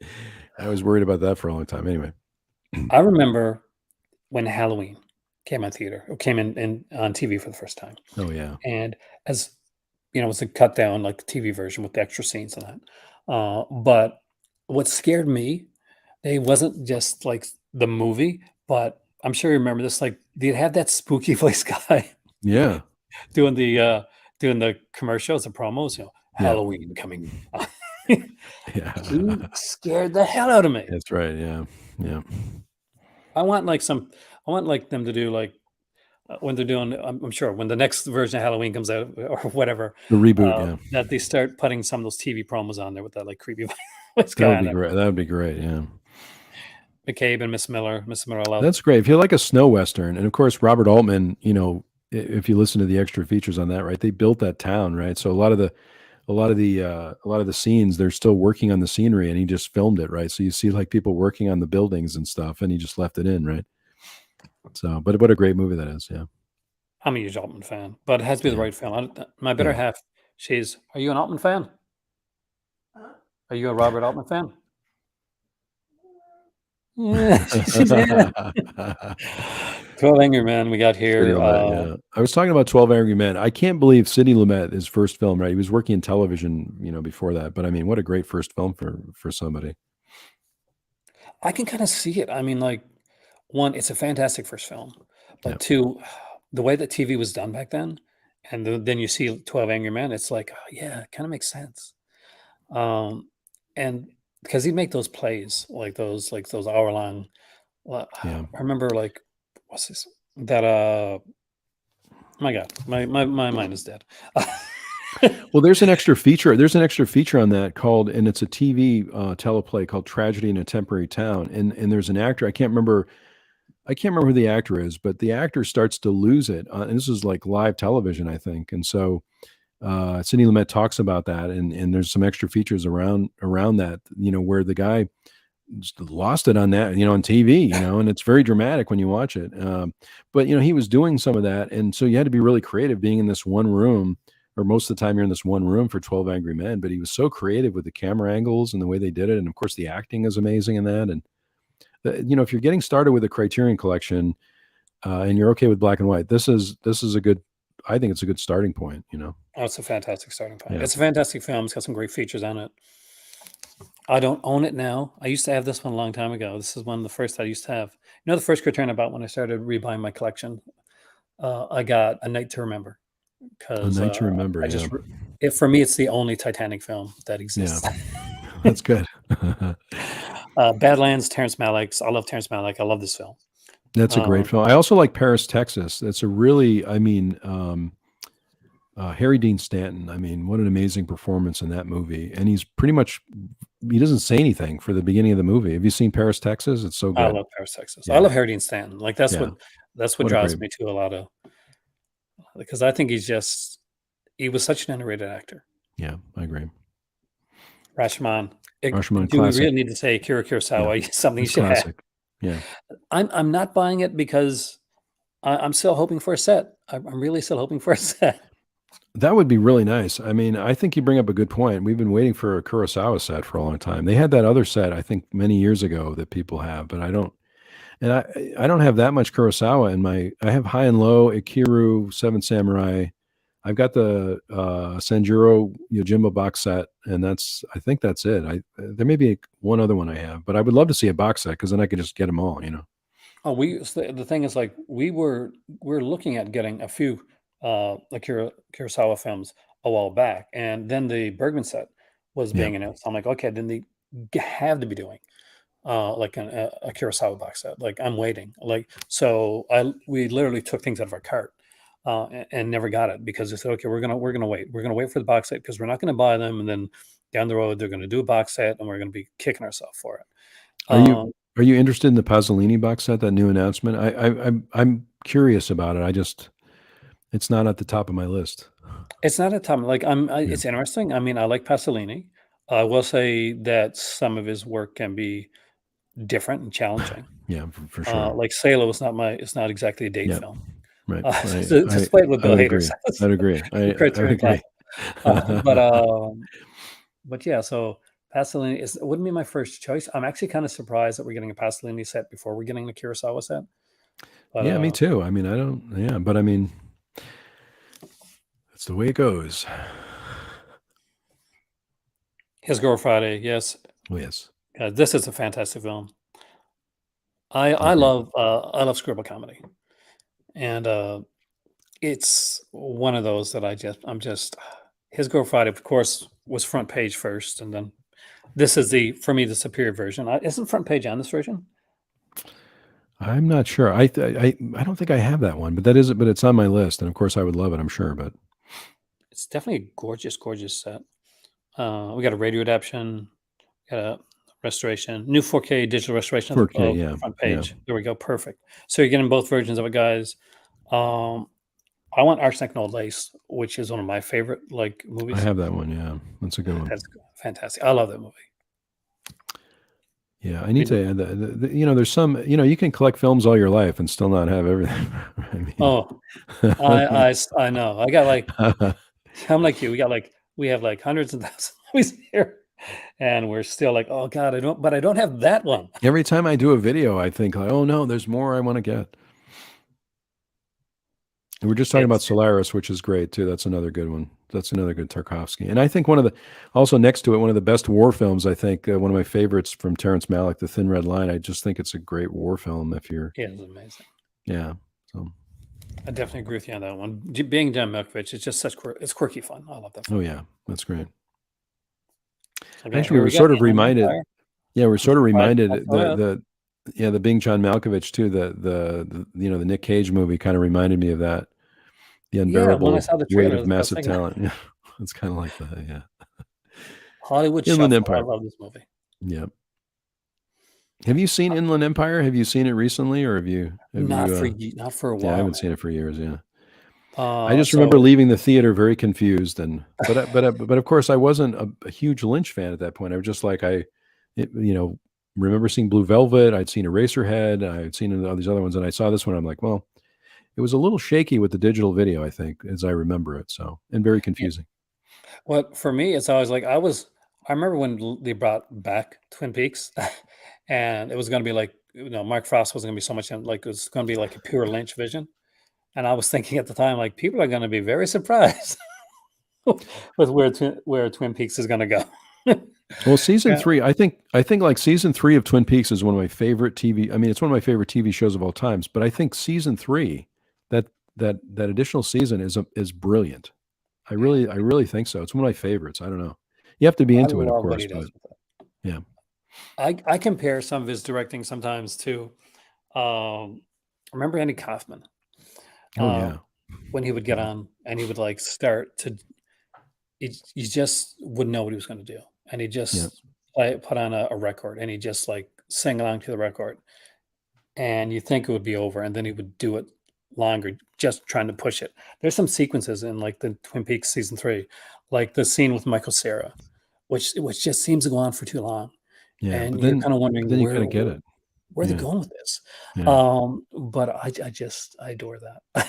S2: I was worried about that for a long time. Anyway.
S3: I remember when Halloween came on theater, or came in on TV for the first time.
S2: Oh yeah.
S3: And as it was a cut down like TV version with the extra scenes and that. But what scared me, they wasn't just like the movie, but I'm sure you remember this. Like they'd have that spooky voice guy
S2: Yeah.
S3: doing the commercials and promos.
S2: Yeah.
S3: Halloween coming.
S2: Yeah.
S3: He scared the hell out of me.
S2: That's right. Yeah. Yeah.
S3: I want like them to do like when they're doing. I'm sure when the next version of Halloween comes out or whatever,
S2: The reboot. Yeah.
S3: that they start putting some of those TV promos on there with that like creepy voice
S2: That
S3: guy
S2: would
S3: on
S2: be
S3: it.
S2: great. That would be great. Yeah.
S3: McCabe and Miss Miller. Miss Miller, I love.
S2: That's great. If you like a snow western, and of course Robert Altman, if you listen to the extra features on that, right? They built that town, right? So a lot of the scenes, they're still working on the scenery, and he just filmed it, right? So you see like people working on the buildings and stuff, and he just left it in, right? So, but what a great movie that is. Yeah.
S3: I'm a huge Altman fan, but it has to be the
S2: Yeah.
S3: right film. My better
S2: Yeah.
S3: half, are you an Altman fan?
S4: Huh?
S3: Are you a Robert Altman fan? Yeah, she's in. 12 Angry Men we got
S2: Sidney
S3: here.
S2: Lumet, yeah. I was talking about 12 Angry Men. I can't believe Sidney Lumet, his first film, right? He was working in television, before that. But I mean, what a great first film for somebody.
S3: I can kind of see it. I mean, like, one, it's a fantastic first film, but
S2: Yeah.
S3: two, the way that TV was done back then, and then you see 12 Angry Men, it's like, oh, yeah, it kind of makes sense. And because he'd make those plays, like those hour long.
S2: Yeah.
S3: I remember, like, what's this? That my God, my mind is dead.
S2: Well, there's an extra feature. There's an extra feature on that and it's a TV teleplay called Tragedy in a Temporary Town. And there's an actor. I can't remember who the actor is, but the actor starts to lose it. And this is like live television, I think. And so Sidney Lumet talks about that, and there's some extra features around that, where the guy just lost it on that, on TV, and it's very dramatic when you watch it. But he was doing some of that, and so you had to be really creative being in this one room, or most of the time you're in this one room for 12 Angry Men. But he was so creative with the camera angles and the way they did it, and of course the acting is amazing in that. And if you're getting started with a Criterion collection, and you're okay with black and white, this is a good. I think it's a good starting point.
S3: Oh, it's a fantastic starting point.
S2: Yeah.
S3: It's a fantastic film. It's got some great features on it. I don't own it now. I used to have this one a long time ago. This is one of the first I used to have. The first Criterion I bought when I started rebuying my collection. I got A Night to Remember,
S2: A
S3: because
S2: Night to Remember.
S3: I just for me it's the only Titanic film that exists.
S2: That's good.
S3: Badlands, Terrence Malick. I love Terrence Malick. I love this film.
S2: That's a great film. I also like Paris, Texas. That's a really, Harry Dean Stanton. I mean, what an amazing performance in that movie. And he doesn't say anything for the beginning of the movie. Have you seen Paris, Texas? It's so good.
S3: I love Paris, Texas.
S2: Yeah.
S3: I love Harry Dean Stanton. Like that's
S2: Yeah.
S3: what draws me to a lot of, because I think he was such an underrated actor.
S2: Yeah, I agree.
S3: Rashomon.
S2: Rashomon,
S3: Do we
S2: classic.
S3: really need to say Akira Kurosawa? Something you
S2: It's
S3: should have.
S2: classic. Yeah.
S3: I'm not buying it because I'm still hoping for a set. I'm really still hoping for a set.
S2: That would be really nice. I mean, I think you bring up a good point. We've been waiting for a Kurosawa set for a long time. They had that other set, I think, many years ago that people have, but I don't. And I don't have that much Kurosawa in my. I have High and Low, Ikiru, Seven Samurai. I've got the Sanjuro Yojimbo box set, and I think that's it. There may be one other one I have, but I would love to see a box set because then I could just get them all.
S3: Oh, the thing is, like, we're looking at getting a few Akira Kurosawa films a while back, and then the Bergman set was being announced. I'm like, okay, then they have to be doing like a Kurosawa box set. Like, I'm waiting. Like, so we literally took things out of our cart and never got it because they said, okay, we're gonna wait. We're gonna wait for the box set because we're not gonna buy them, and then down the road they're gonna do a box set, and we're gonna be kicking ourselves for it.
S2: Are you interested in the Pasolini box set? That new announcement. I'm curious about it. It's not at the top of my list.
S3: It's not a time like it's interesting. I mean, I like Pasolini. I will say that some of his work can be different and challenging.
S2: Yeah, for sure.
S3: Like Salo is it's not exactly a date film.
S2: Right.
S3: It's played with Bill Hader.
S2: I'd agree. I agree.
S3: But yeah, so Pasolini wouldn't be my first choice. I'm actually kind of surprised that we're getting a Pasolini set before we're getting the Kurosawa set. But,
S2: yeah, me too. I mean, I don't. Yeah, but I mean, that's the way it goes.
S3: His Girl Friday, yes.
S2: Oh, yes.
S3: This is a fantastic film. I love scribble comedy, and it's one of those that I'm just His Girl Friday, of course, was front page first, and then this is for me the superior version. Isn't front page on this version?
S2: I'm not sure. I don't think I have that one, but it's on my list, and of course I would love it. I'm sure, but
S3: it's definitely a gorgeous set. We got a radio adaptation, got a restoration, new 4K digital restoration
S2: 4K,
S3: of
S2: yeah,
S3: the front page.
S2: yeah.
S3: There we go, perfect. So you're getting both versions of it, guys. I want Arsenic and Old Lace, which is one of my favorite movies.
S2: I have that one. Yeah, that's a good one.
S3: That's fantastic. I love that movie.
S2: Yeah, I need to add that. There's some. You can collect films all your life and still not have everything. I mean,
S3: I know. I got I'm like you. We have hundreds of thousands of movies here, and we're still like, oh God, I don't have that one.
S2: Every time I do a video, I think like, oh no, there's more I want to get. And we're just talking about
S3: It's
S2: Solaris, which is great too. That's another good one. That's another good Tarkovsky. And I think also next to it, one of the best war films. I think one of my favorites from Terrence Malick, The Thin Red Line. I just think it's a great war film. If you're,
S3: it is amazing.
S2: yeah. So,
S3: I definitely agree with you on that one. Being John Malkovich, it's just it's quirky fun. I love that
S2: oh
S3: film.
S2: yeah, that's great.
S3: Okay,
S2: Actually,
S3: here
S2: we're
S3: we go.
S2: sort of
S3: Inland
S2: reminded.
S3: Empire.
S2: Yeah, we're sort of
S3: Right,
S2: reminded
S3: that's all right.
S2: the Bing John Malkovich too. The the Nick Cage movie kind of reminded me of that. The
S3: Yeah, when I
S2: unbearable
S3: saw the
S2: weight
S3: trailer,
S2: of
S3: that's what I was
S2: massive
S3: thinking.
S2: talent. Yeah, it's kind of like that. Yeah,
S3: Hollywood
S2: Inland
S3: Shuffle. I
S2: Empire.
S3: love this movie.
S2: Yeah. Have you seen Inland Empire? Have you seen it recently, or have you?
S3: Not for not for a
S2: Yeah, I
S3: while,
S2: haven't
S3: man.
S2: seen it for years. Yeah. I just remember
S3: So
S2: leaving the theater very confused, but of course I wasn't a huge Lynch fan at that point. I was just like remember seeing Blue Velvet. I'd seen Eraserhead. I'd seen all these other ones, and I saw this one. I'm like, well, it was a little shaky with the digital video, I think, as I remember it. So, and very
S3: yeah.
S2: confusing.
S3: Well, for me, it's always like I remember when they brought back Twin Peaks, and it was going to be like Mark Frost wasn't going to be so much like it was going to be like a pure Lynch vision, and I was thinking at the time like people are going to be very surprised with where Twin Peaks is going to go.
S2: Well, season
S3: Yeah.
S2: 3, I think like season 3 of Twin Peaks is one of my favorite TV. I mean, it's one of my favorite TV shows of all times. But I think season 3, that additional season is brilliant. I really think so. It's one of my favorites. I don't know. You have to be
S3: I
S2: into it, of
S3: love what
S2: course,
S3: he
S2: but
S3: does with it.
S2: yeah.
S3: I compare some of his directing sometimes to remember Andy Kaufman
S2: Oh
S3: uh,
S2: yeah.
S3: when he would get on and he would like start to you just wouldn't know what he was going to do, and he
S2: Yeah.
S3: just put on a record and he just like sing along to the record, and you think it would be over, and then he would do it longer, just trying to push it. There's some sequences in like the Twin Peaks season 3, like the scene with Michael Cera, which just seems to go on for too long,
S2: Yeah.
S3: and
S2: But
S3: you're
S2: then
S3: kind of wondering
S2: you kind of get it.
S3: where they're
S2: Yeah.
S3: going with this.
S2: Yeah.
S3: But I adore that.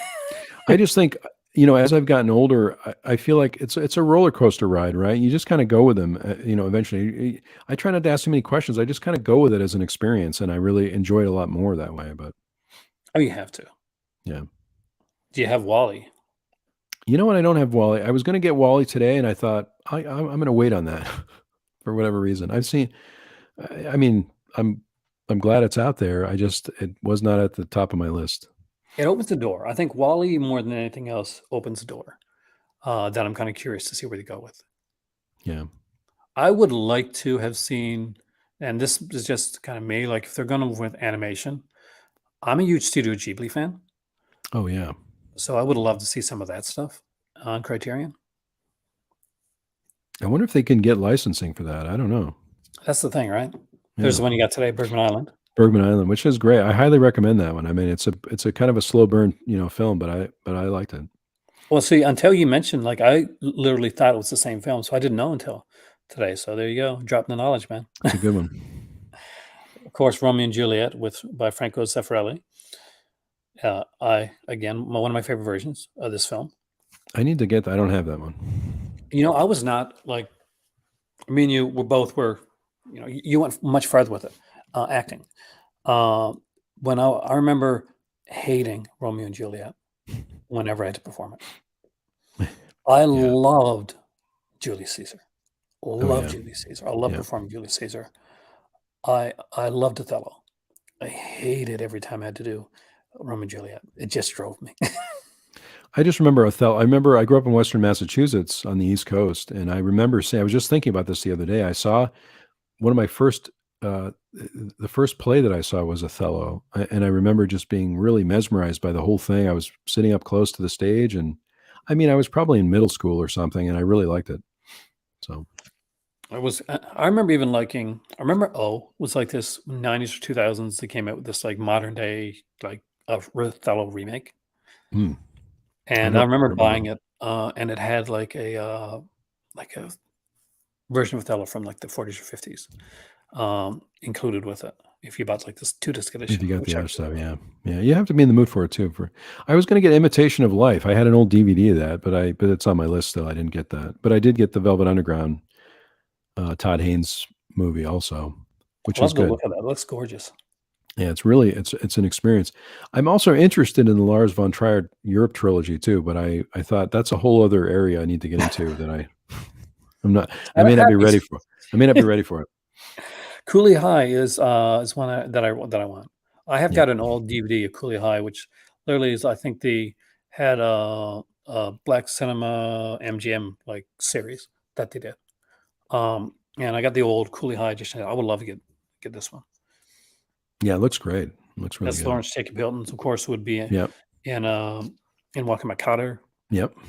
S2: I just think, as I've gotten older, I feel like it's a roller coaster ride, right? You just kind of go with them, eventually. I try not to ask too many questions. I just kind of go with it as an experience, and I really enjoy it a lot more that way. But
S3: Oh, you have to.
S2: yeah.
S3: Do you have Wally?
S2: You know what? I don't have Wally. I was going to get Wally today, and I thought I'm going to wait on that for whatever reason. I mean, I'm glad it's out there. It was not at the top of my list.
S3: It opens the door. I think Wally, more than anything else, opens the door. That I'm kind of curious to see where they go with.
S2: Yeah.
S3: I would like to have seen, and this is just kind of me, like if they're going to move with animation, I'm a huge Studio Ghibli fan.
S2: Oh yeah.
S3: So I would love to see some of that stuff on Criterion.
S2: I wonder if they can get licensing for that. I don't know.
S3: That's the thing, right? There's
S2: Yeah.
S3: the one you got today, Bergman Island.
S2: Bergman Island, which is great. I highly recommend that one. I mean, it's a kind of a slow burn, film, but I liked it.
S3: Well, see, until you mentioned, like, I literally thought it was the same film, so I didn't know until today. So there you go, dropping the knowledge, man.
S2: It's a good one.
S3: Of course, Romeo and Juliet by Franco Zeffirelli. One of my favorite versions of this film.
S2: I need to get that. I don't have that one.
S3: I was not like me and you were you went much farther with it, acting. When I remember hating Romeo and Juliet whenever I had to perform it. I loved Julius Caesar. Loved Julius Caesar. I loved performing Julius Caesar. I loved Othello. I hated every time I had to do Romeo and Juliet. It just drove me.
S2: I just remember Othello. I remember I grew up in Western Massachusetts on the East Coast, and I remember saying, I was just thinking about this the other day. I saw one of my first, the first play that I saw was Othello, and I remember just being really mesmerized by the whole thing. I was sitting up close to the stage, and I mean, I was probably in middle school or something, and I really liked it. So
S3: I remember even liking, was like this 90s or 2000s. They came out with this like modern day, like Othello remake. And I remember buying it, and it had like a version of Othello from like the 40s or 50s included with it. If you bought like this 2-disc edition,
S2: if you got
S3: which
S2: the
S3: I
S2: other stuff,
S3: really
S2: yeah, you have to be in the mood for it too. I was going to get Imitation of Life. I had an old DVD of that, but it's on my list still. I didn't get that, but I did get the Velvet Underground, Todd Haynes movie also, which
S3: I'll
S2: is
S3: have to
S2: good.
S3: look at that. It looks gorgeous.
S2: Yeah, it's an experience. I'm also interested in the Lars von Trier Europe trilogy too, but I thought that's a whole other area I need to get into that I'm not I
S3: I
S2: may
S3: don't
S2: not
S3: have
S2: be ready for. I may not be ready for it.
S3: Cooley High is one that I want. I have
S2: Yeah.
S3: got an old DVD of Cooley High, which literally is I think they had a Black Cinema MGM like series that they did. And I got the old Cooley High edition. I would love to get this one.
S2: Yeah, it looks great. It looks really
S3: That's
S2: good.
S3: Lawrence Jacob Hilton's, of course, would be
S2: Yep.
S3: in Walking My Cotter,
S2: Yep. Well,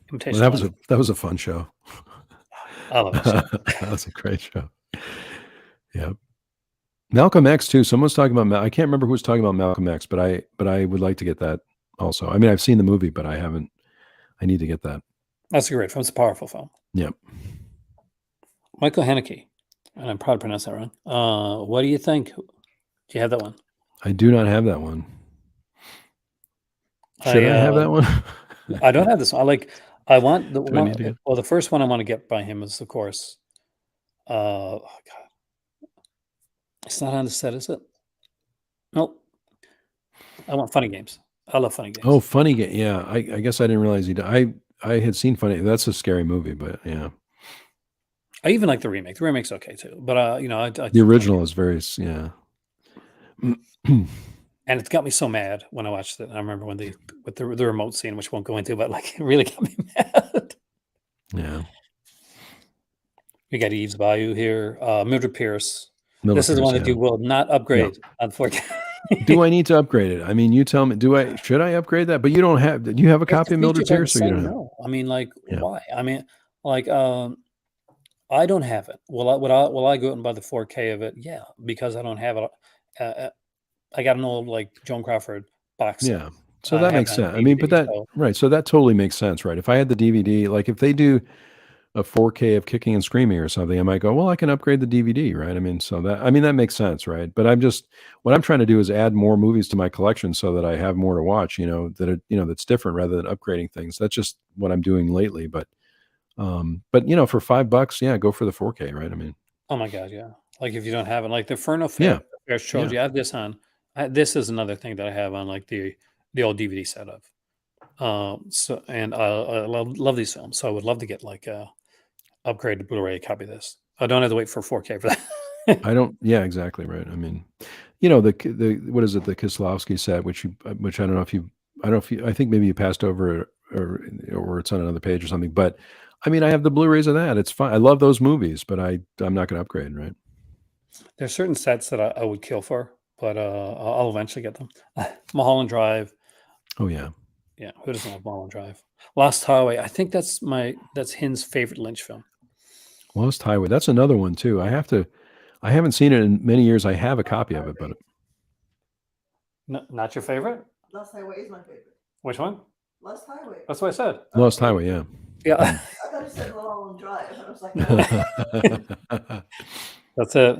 S3: Imitation Life.
S2: that was a fun show.
S3: I love that show.
S2: That was a great show. Yep. Malcolm X too. Someone's talking about I can't remember who was talking about Malcolm X, but I would like to get that also. I mean, I've seen the movie, but I haven't. I need to get that.
S3: That's a great film. It's a powerful film.
S2: Yep.
S3: Michael Haneke, and I'm proud to pronounce that wrong. What do you think? Do you have that one?
S2: I do not have that one. Should I have that one?
S3: I don't have this one. I want the
S2: Do I need to
S3: one.
S2: get?
S3: Well, the first one I want to get by him is, of course, oh God, it's not on the set, is it? Nope. I want Funny Games. I love Funny Games.
S2: Oh, Funny Game. Yeah, I guess I didn't realize I had seen Funny. That's a scary movie, but yeah,
S3: I even like the remake. The remake's okay too. But I
S2: the original is very yeah.
S3: and it's got me so mad when I watched it. I remember when with the remote scene, which won't go into, but like it really got me mad.
S2: Yeah.
S3: We got Eve's Bayou here. Mildred Pierce.
S2: Mildred
S3: This is the
S2: Pierce,
S3: one that
S2: yeah.
S3: you will not upgrade on 4K.
S2: Do I need to upgrade it? I mean, you tell me. Should I upgrade that? But you don't have. Do you have a
S3: If
S2: copy
S3: the
S2: of Mildred
S3: features are the
S2: Pierce, or you
S3: same,
S2: don't have?
S3: no. I mean, like,
S2: Yeah.
S3: why? I mean, like, I don't have it. Will I go out and buy the 4K of it? Yeah, because I don't have it. I got an old like Joan Crawford box set.
S2: Yeah. So
S3: I
S2: that
S3: have
S2: makes
S3: it on
S2: sense. I mean, but
S3: DVD,
S2: that
S3: so
S2: right. So that totally makes sense, right? If I had the DVD, like if they do a 4K of Kicking and Screaming or something, I might go, well, I can upgrade the DVD, right? I mean, that makes sense, right? But what I'm trying to do is add more movies to my collection so that I have more to watch, that's different rather than upgrading things. That's just what I'm doing lately. But for $5, yeah, go for the 4K, right? I mean,
S3: oh my God, yeah. Like if you don't have it, like the Inferno
S2: yeah,
S3: Affairs trilogy, I have this on. This is another thing that I have on like the old DVD set of. So and I love these films, so I would love to get like a upgraded Blu-ray copy of this. I don't have to wait for 4K for that.
S2: I don't. Yeah, exactly right. I mean, the what is it? The Kislovsky set, which I don't know if you, I don't know if you, I think maybe you passed over or it's on another page or something. But I mean, I have the Blu-rays of that. It's fine. I love those movies, but I'm not going to upgrade, right?
S3: There's certain sets that I would kill for, but I'll eventually get them. Mulholland Drive.
S2: Oh yeah.
S3: Yeah, who doesn't love Mulholland Drive? Lost Highway. I think that's Hin's favorite Lynch film.
S2: Lost Highway. That's another one too. I haven't seen it in many years. I have a copy of it, but
S3: No, not your favorite?
S4: Lost Highway is my favorite.
S3: Which one?
S4: Lost Highway.
S3: That's what I said.
S2: Lost Highway, yeah.
S3: Yeah,
S4: I thought you said Mulholland Drive. I was like, no.
S3: that's it.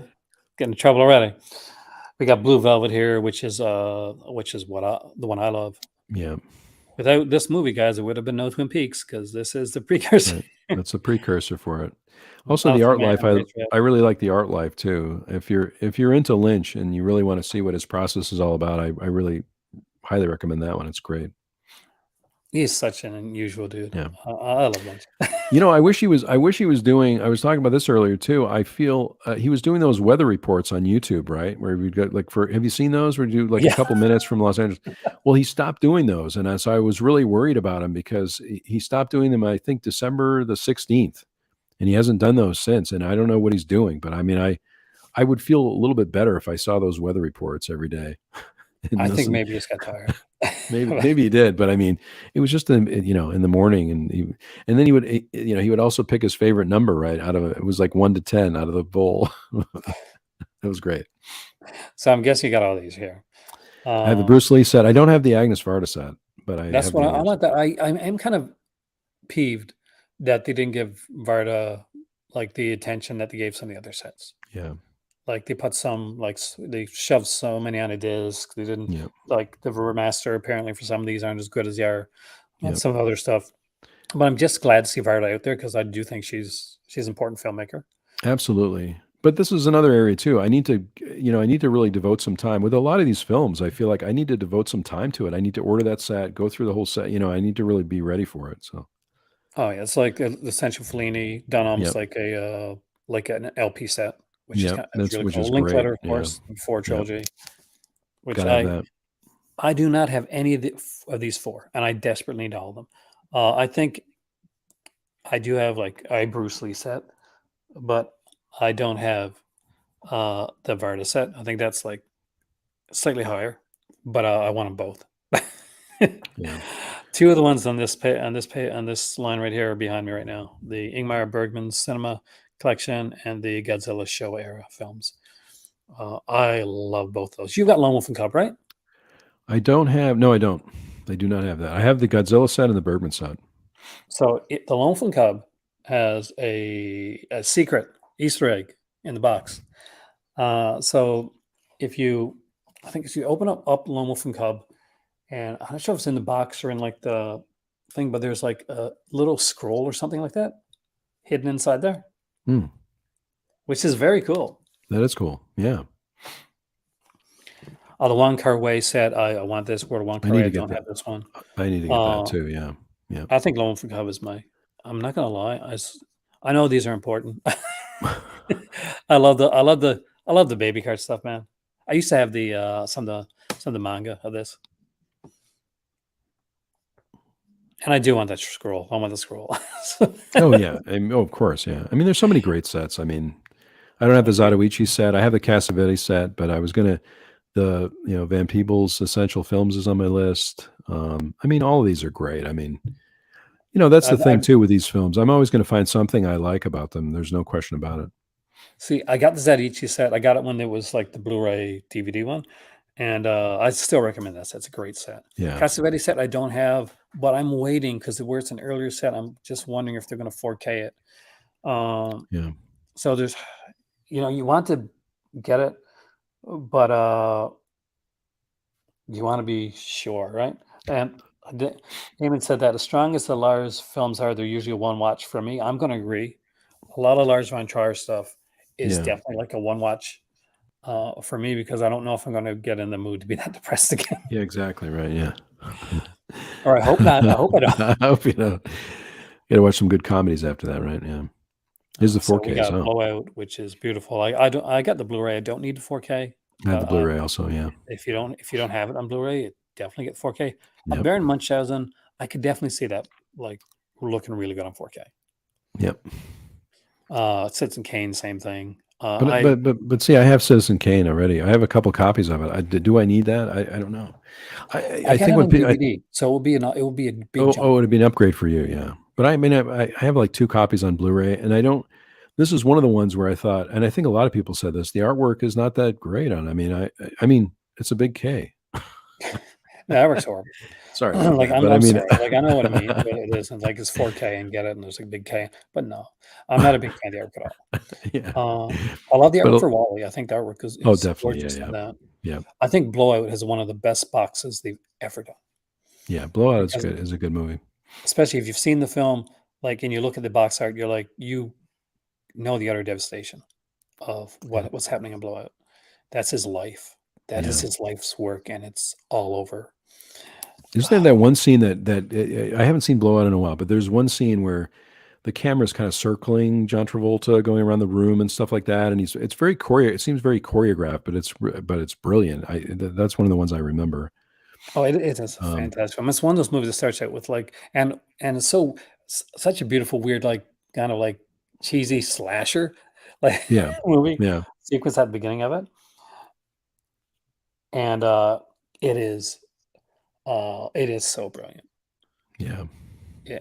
S3: Getting in trouble already. We got Blue Velvet here, which is the one I love.
S2: Yeah.
S3: Without this movie, guys, there would have been no Twin Peaks because this is the precursor.
S2: Right. That's a precursor for it. Also, the
S3: Alpha
S2: art
S3: Man,
S2: life.
S3: Rich Rap.
S2: I really like the art life too. If you're into Lynch and you really want to see what his process is all about, I really highly recommend that one. It's great.
S3: He's such an unusual dude.
S2: Yeah.
S3: I love Lynch.
S2: I wish he was doing. I was talking about this earlier too. I feel he was doing those weather reports on YouTube, right? Where we got have you seen those? Where you do like
S3: Yeah.
S2: a couple minutes from Los Angeles? Well, he stopped doing those, and so I was really worried about him because he stopped doing them. I think December the 16th, and he hasn't done those since. And I don't know what he's doing, but I mean, I would feel a little bit better if I sasaw those weather reports every day.
S3: I think maybe he just got tired.
S2: Maybe he did, but I mean, it was just in the morning, and then he would also pick his favorite number right out of it. It was like 1 to 10 out of the bowl. It was great.
S3: So I'm guessing you got all these here.
S2: I have the Bruce Lee set. I don't have the Agnes Varda set, but I
S3: That's
S2: have
S3: what
S2: the
S3: I
S2: others.
S3: want. That I am kind of peeved that they didn't give Varda like the attention that they gave some of the other sets.
S2: Yeah,
S3: Like they put some they shoved so many on a disc. They didn't
S2: yeah,
S3: like the remaster. Apparently, for some of these aren't as good as they are on
S2: yeah.
S3: some other stuff. But I'm just glad to see Varda out there because I do think she's an important filmmaker.
S2: Absolutely. But this is another area too. I need to, I need to really devote some time with a lot of these films. I feel like I need to devote some time to it. I need to order that set, go through the whole set. I need to really be ready for it. So,
S3: Oh yeah, it's like the Essential Fellini done almost
S2: yep,
S3: like like an LP set, which is
S2: yep,
S3: it's really
S2: which
S3: cool.
S2: is great.
S3: Linkletter, of
S2: Yeah,
S3: course, the four
S2: yep,
S3: trilogy, which
S2: gotta have that.
S3: I do not have any of these four, and I desperately need all of them. I think I do have like a Bruce Lee set, but I don't have the Varda set. I think that's like slightly higher, but I want them both.
S2: Yeah,
S3: Two of the ones on on this line right here are behind me right now. The Ingmar Bergman's Cinema Collection and the Godzilla Showa era films. I love both those. You've got Lone Wolf and Cub, right?
S2: I don't have. No, I don't. I do not have that. I have the Godzilla set and the Bergman set.
S3: So the Lone Wolf and Cub has a secret Easter egg in the box. So if you, I think if you open up Lone Wolf and Cub, and I'm not sure if it's in the box or in like the thing, but there's like a little scroll or something like that hidden inside there,
S2: Hmm,
S3: which is very cool.
S2: that is cool. Yeah,
S3: The Wong Kar Wai said, I want this. Word of Wong
S2: I
S3: Kar
S2: need
S3: Wai,
S2: to
S3: I
S2: get
S3: don't
S2: that.
S3: have this one.
S2: I need to get that too. Yeah, yeah.
S3: I think Lone Wolf and Cub is I'm not gonna lie. I know these are important. I love the baby card stuff, man. I used to have the some of the manga of this, and I do want that scroll. I want the scroll.
S2: Oh yeah. Of course. Yeah. I mean, there's so many great sets. I mean, I don't have the Zatoichi set. I have the Cassavetes set, but I was gonna the Van Peebles Essential Films is on my list. I mean, all of these are great. I mean, that's the
S3: I
S2: thing too with these films. I'm always going to find something I like about them. There's no question about it.
S3: see. I got the Zadichi set. I got it when it was like the Blu-ray DVD one, and I still recommend that set. It's a great set.
S2: Yeah.
S3: Cassavetes set I don't have, but I'm waiting because where it's an earlier set, I'm just wondering if they're going to 4K it. Um,
S2: Yeah.
S3: so there's, you want to get it, but you want to be sure, right? And Eamon said that as strong as the Lars films are, they're usually a one watch for me. I'm going to agree. A lot of Lars von Trier stuff is
S2: Yeah.
S3: definitely like a one watch for me because I don't know if I'm going to get in the mood to be that depressed again.
S2: Yeah. Exactly. Right. Yeah.
S3: Or I hope not. I hope I don't.
S2: I hope you know. You got to watch some good comedies after that, right? Yeah. Here's the
S3: So we
S2: 4Ks.
S3: got
S2: Oh,
S3: Blowout, which is beautiful. I don't. I got the Blu-ray. I don't need the 4K.
S2: I have the
S3: But
S2: Blu-ray also. Yeah.
S3: if you don't have it on Blu-ray, definitely get 4K.
S2: Yep.
S3: Baron Munchausen, I could definitely see that like looking really good on 4K.
S2: Yep.
S3: Citizen Kane, same thing.
S2: But see, I have Citizen Kane already. I have a couple copies of it. Do I need that? I don't know.
S3: I
S2: I
S3: got
S2: think
S3: it
S2: when
S3: on
S2: people,
S3: DVD, so it will be a big jump.
S2: oh, it'd be an upgrade for you, yeah. But I mean, I have like 2 copies on Blu-ray, and I don't. This is one of the ones where I thought, and I think a lot of people said this: the artwork is not that great on. I mean, I mean, it's a big K.
S3: No, that works horrible.
S2: Sorry,
S3: Like
S2: but I
S3: I'm
S2: mean,
S3: sorry. Like I know what I mean, but it isn't like it's 4K and get it, and there's a big K. But no, I'm not a big fan of the artwork at all.
S2: yeah.
S3: I love the
S2: But
S3: artwork for Wally. I think the artwork is
S2: oh, definitely,
S3: gorgeous
S2: yeah,
S3: in that.
S2: yeah.
S3: I think Blowout has one of the best boxes they've ever done.
S2: Yeah, Blowout is
S3: Because
S2: good. Is a good movie.
S3: especially if you've seen the film, like, and you look at the box art, you're like, you know the utter devastation of what's happening in Blowout. That's his life. That is
S2: Yeah.
S3: his life's work, and it's all over.
S2: Isn't there that one scene that I haven't seen Blowout in a while, but there's one scene where the camera's kind of circling John Travolta, going around the room and stuff like that, and it's very it seems very choreographed, but it's brilliant. That's one of the ones I remember.
S3: Oh, it is a fantastic film. It's one of those movies that starts out with like, and it's such a beautiful, weird, like kind of like cheesy slasher, like
S2: Yeah,
S3: movie
S2: yeah,
S3: sequence at the beginning of it, and it is so brilliant.
S2: yeah,
S3: Yeah,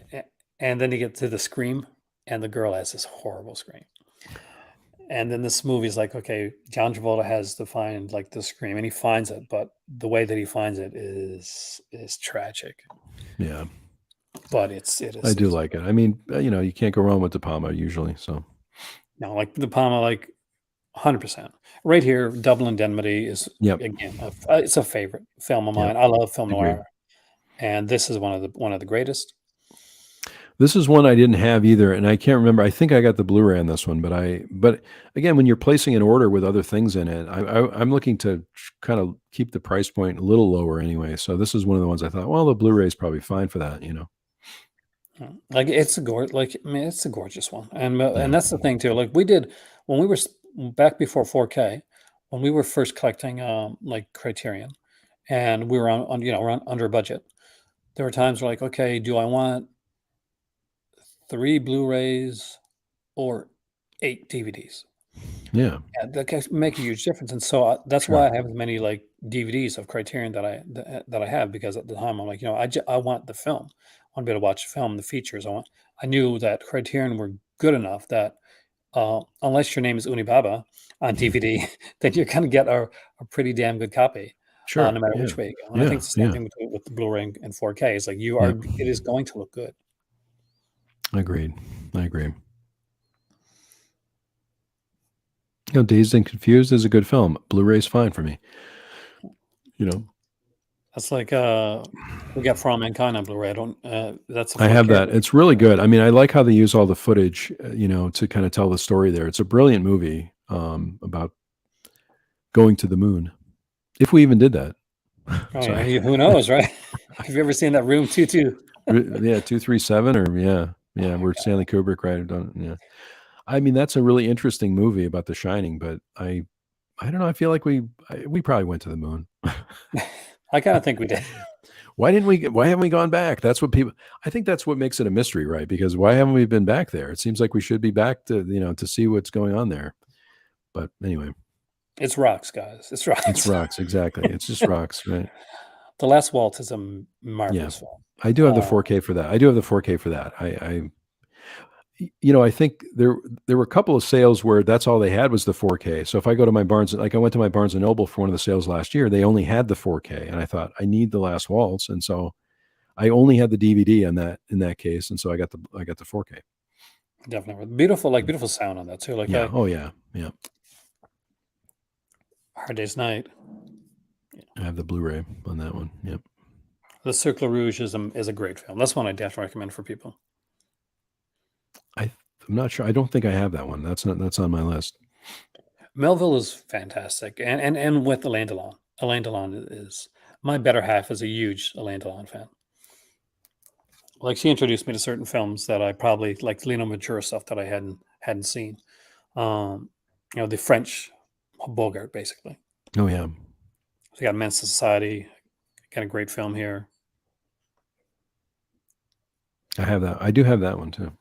S3: and then you get to the scream, and the girl has this horrible scream. And then this movie's like, okay, John Travolta has to find like the scream, and he finds it, but the way that he finds it is tragic.
S2: yeah.
S3: But it is.
S2: I do like it. I mean, you can't go wrong with De Palma usually. So
S3: No, like De Palma, like 100%. Right here, Double Indemnity is
S2: yep,
S3: again, it's a favorite film of
S2: yep.
S3: mine. I love film
S2: Agreed.
S3: noir, and this is one of the greatest.
S2: This is one I didn't have either, and I can't remember. I think I got the Blu-ray on this one, but again, when you're placing an order with other things in it, I'm looking to kind of keep the price point a little lower anyway. So this is one of the ones I thought, well, the Blu-ray is probably fine for that,
S3: Like it's a like I mean, it's a gorgeous one, and
S2: Yeah.
S3: that's the thing too. Like we did when we were back before 4K, when we were first collecting like Criterion, and we were on we're on under budget. There were times where like, okay, do I want 3 Blu-rays or 8 DVDs?
S2: Yeah,
S3: Yeah, that can make a huge difference, and so that's
S2: sure.
S3: why I have as many like DVDs of Criterion that I have, because at the time I'm like, I want the film. I want to be able to watch the film, the features. I knew that Criterion were good enough that unless your name is Unibaba on DVD, then you're gonna get a pretty damn good copy,
S2: Sure.
S3: no matter
S2: Yeah.
S3: which way you go. And I
S2: Yeah.
S3: think it's the same
S2: Yeah.
S3: thing with the Blu-ray and 4K. It's like
S2: Yeah.
S3: it is going to look good.
S2: Agreed. I agree. Dazed and Confused is a good film. Blu-ray's fine for me.
S3: That's like we got For All Mankind on Blu-ray. I don't. That's a
S2: I have
S3: 4K.
S2: that. It's really good. I mean, I like how they use all the footage, to kind of tell the story there. It's a brilliant movie about going to the moon. If we even did that.
S3: Oh, yeah,
S2: Sorry.
S3: who knows, right? Have you ever seen that Room 22?
S2: Yeah, 237 or where Stanley Kubrick done. Yeah. I mean, that's a really interesting movie about The Shining, but I don't know. I feel like we probably went to the moon.
S3: I kind of think we did.
S2: Why haven't we gone back? That's what I think that's what makes it a mystery, right? Because why haven't we been back there? It seems like we should be back to, to see what's going on there. But anyway,
S3: It's rocks, guys. It's rocks.
S2: it's rocks. Exactly. It's just rocks, right?
S3: The Last Waltz is a
S2: Yeah.
S3: marvelous film.
S2: I do have the 4K for that. I do have the 4K for that. I think there were a couple of sales where that's all they had was the 4K. So if I go to my I went to my Barnes and Noble for one of the sales last year, they only had the 4K, and I thought I need the Last Waltz, and so I only had the DVD in that case, and so I got the 4K.
S3: Definitely beautiful sound on that too. Like
S2: Yeah. Oh yeah. Yeah.
S3: Hard Day's Night.
S2: I have the Blu-ray on that one. Yep.
S3: The Cercle Rouge is a great film. That's one I definitely recommend for people.
S2: I'm not sure. I don't think I have that one. That's on my list.
S3: Melville is fantastic, and with Alain Delon. Alain Delon is my better half is a huge Alain Delon fan. Like she introduced me to certain films that I probably like Lino Ventura stuff that I hadn't seen. The French Bogart basically.
S2: Oh yeah.
S3: So you got Men's Society, got a great film here.
S2: I have that. I do have that one too.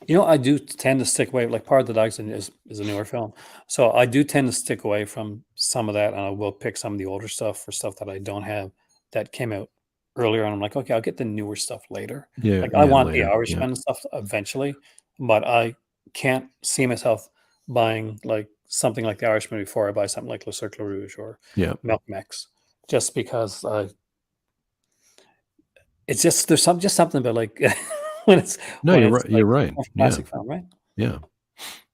S3: I do tend to stick away. Like Part of the Dogs is a newer film, so I do tend to stick away from some of that, and I will pick some of the older stuff for stuff that I don't have that came out earlier. And I'm like, okay, I'll get the newer stuff later.
S2: Yeah.
S3: Like I want
S2: later.
S3: the Irishman and stuff eventually, but I can't see myself buying like something like the Irishman before I buy something like Le Cercle Rouge or
S2: Yeah.
S3: Malcolm X, just because it's just there's something about like when it's
S2: No,
S3: when
S2: you're
S3: it's
S2: right. You're right.
S3: a
S2: Yeah.
S3: classic film, right?
S2: Yeah.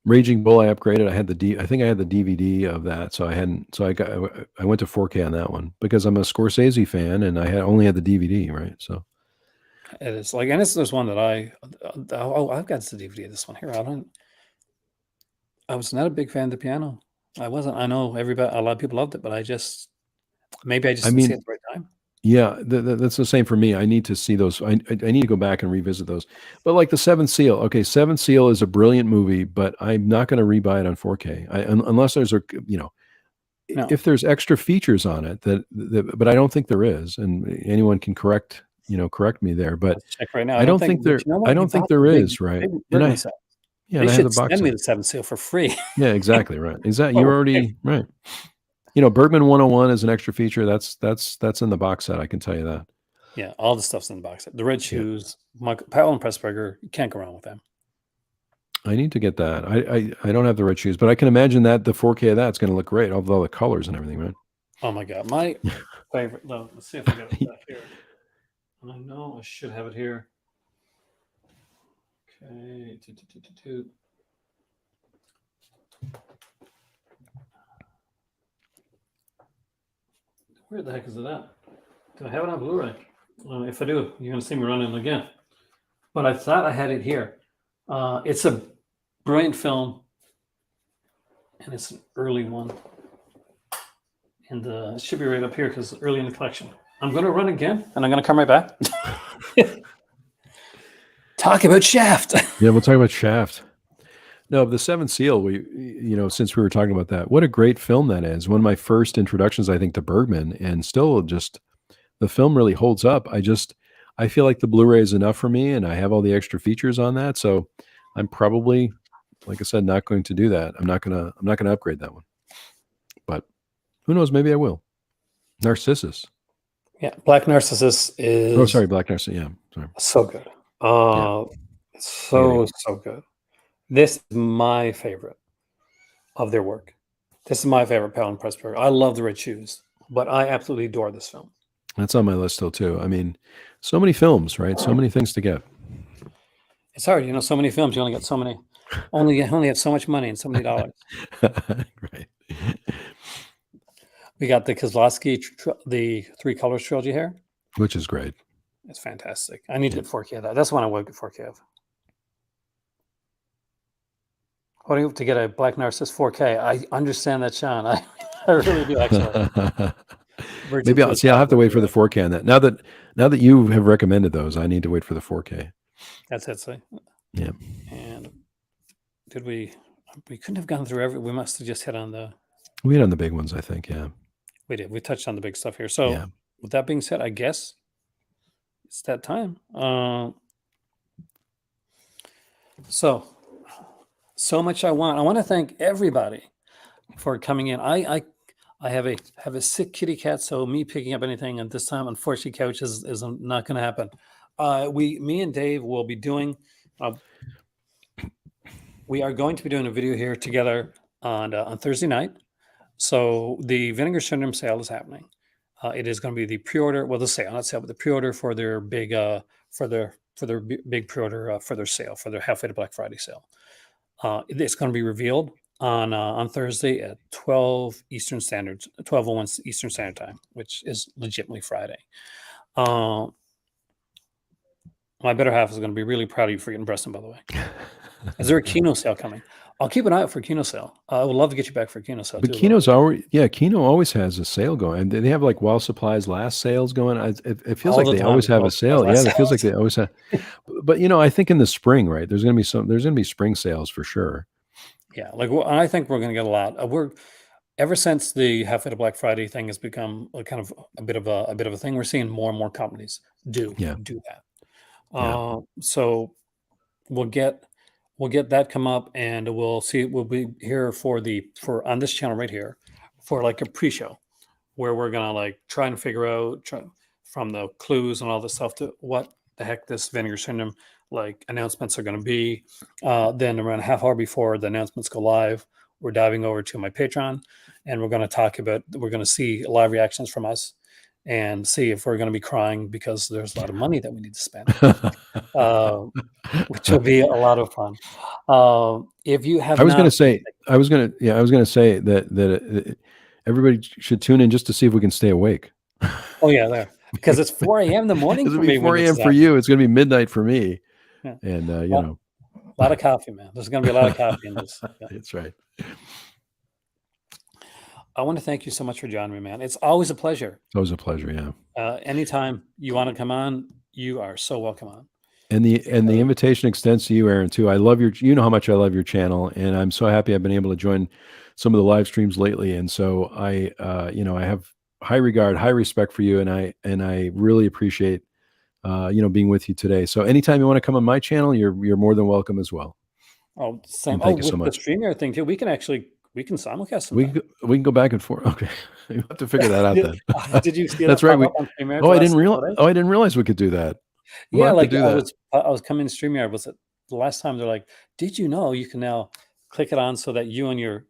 S2: Raging Bull, I upgraded. I think I had the DVD of that, so I hadn't. So I went to 4K on that one because I'm a Scorsese fan, and I only had the DVD, right? So
S3: It is like, and there's one that I've got the DVD of this one here. I was not a big fan of the piano. I wasn't. I know a lot of people loved it, but maybe I just didn't see it at the right time.
S2: yeah, that's the same for me. I need to see those. I need to go back and revisit those. But like the Seventh Seal, okay, Seventh Seal is a brilliant movie, but I'm not going to rebuy it on 4K unless there's
S3: No.
S2: if there's extra features on it but I don't think there is, and anyone can correct me there. But
S3: Let's check right now.
S2: I don't think there. I don't think there is, right? And I
S3: set.
S2: yeah,
S3: They
S2: and I have
S3: should
S2: the box
S3: send me
S2: set.
S3: the Seventh Seal for free.
S2: Yeah, exactly right. Exactly.
S3: Oh,
S2: You're already right. Bergman 101 is an extra feature. That's in the box set. I can tell you that.
S3: Yeah, all the stuff's in the box set. The Red Shoes, Powell and Pressburger. You can't go wrong with them.
S2: I need to get that. I don't have the Red Shoes, but I can imagine that the 4K of that's going to look great, although the colors and everything, right?
S3: Oh my god, my favorite. No, let's see if I got it back here. I know I should have it here. Okay. Where the heck is it at? Do I have it on Blu-ray? If I do, you're going to see me running again. but I thought I had it here. It's a brilliant film, and it's an early one. And it should be right up here because it's early in the collection. I'm going to run again, and I'm going to come right back. Talk about Shaft.
S2: Yeah, we'll talk about Shaft. No, the Seventh Seal, since we were talking about that, what a great film that is. One of my first introductions, I think, to Bergman, and still just the film really holds up. I feel like the Blu-ray is enough for me, and I have all the extra features on that. So I'm probably, like I said, not going to do that. I'm not gonna upgrade that one. But who knows? Maybe I will. Narcissus.
S3: Yeah, Black Narcissus is.
S2: Oh, sorry, Black Narcissus. Yeah, sorry.
S3: So good. So good. This is my favorite of their work. This is my favorite Powell and Pressburger. I love The Red Shoes, but I absolutely adore this film.
S2: That's on my list still too. I mean, so many films, right? So many things to get.
S3: It's hard, so many films. You only get so many. Only have so much money and so many dollars.
S2: Right.
S3: We got the Kozlowski, the Three Colors trilogy here.
S2: Which is great.
S3: It's fantastic. I need to get 4K of that. That's the one I will get 4K of. What do you to get a Black Narcissus 4K? I understand that, Sean. I really do actually.
S2: Maybe I'll have to wait for the 4K on that. Now that you have recommended those, I need to wait for the 4K.
S3: That's it, see?
S2: Yeah.
S3: And did we couldn't have gone through we must have just hit on
S2: we hit on the big ones, I think, yeah.
S3: We did. We touched on the big stuff here. So
S2: yeah.
S3: With that being said, I guess it's that time. So much I want to thank everybody for coming in. I have a sick kitty cat, so me picking up anything at this time, unfortunately, couch is not going to happen. Me and Dave will be doing. We are going to be doing a video here together on Thursday night. So the Vinegar Syndrome sale is happening. It is going to be the pre-order. Well, the sale, not sale, but the pre-order for their big big pre-order for their sale, for their halfway to Black Friday sale. It's going to be revealed on Thursday at 12:01 Eastern Standard Time, which is legitimately Friday. My better half is going to be really proud of you for getting Preston, by the way. Is there a Kino sale coming? I'll keep an eye out for a Kino sale. I would love to get you back for a Kino sale.
S2: But Kino's Kino always has a sale going. And they have like while supplies last sales going. It feels like they always have a sale. Yeah, it feels like they always have. But I think in the spring, right? There's going to be spring sales for sure.
S3: Yeah, I think we're going to get a lot. Ever since the halfway to Black Friday thing has become a bit of a thing. We're seeing more and more companies do that. So we'll get that come up, and we'll be here for on this channel right here for like a pre-show where we're gonna try and figure out from the clues and all this stuff to what the heck this Vinegar Syndrome announcements are going to be. Then around a half hour before the announcements go live, we're diving over to my Patreon, and we're going to see live reactions from us and see if we're going to be crying because there's a lot of money that we need to spend, which will be a lot of fun. If you have, I was going to say that everybody should tune in just to see if we can stay awake. Oh yeah, there, because it's 4 a.m. in the morning for me.
S2: 4 a.m. for you. It's going to be midnight for me.
S3: Yeah.
S2: And a
S3: lot of coffee, man. There's going to be a lot of coffee in this. Yeah.
S2: That's right.
S3: I want to thank you so much for joining me, man. It's always a pleasure.
S2: It's always a pleasure, yeah.
S3: Anytime you want to come on, you are so welcome on.
S2: And the invitation extends to you, Aaron, too. I love how much I love your channel, and I'm so happy I've been able to join some of the live streams lately. And so I have high regard, high respect for you, and I really appreciate being with you today. So anytime you want to come on my channel, you're more than welcome as well.
S3: Oh, same.
S2: Thank you so much.
S3: The StreamYard thing too. We can simulcast.
S2: We can go back and forth. Okay, you have to figure that out then.
S3: Did you see
S2: That's
S3: that?
S2: Right. I didn't realize we could do that.
S3: I was coming to StreamYard. Was it the last time? They're like, did you know you can now click it on so that you and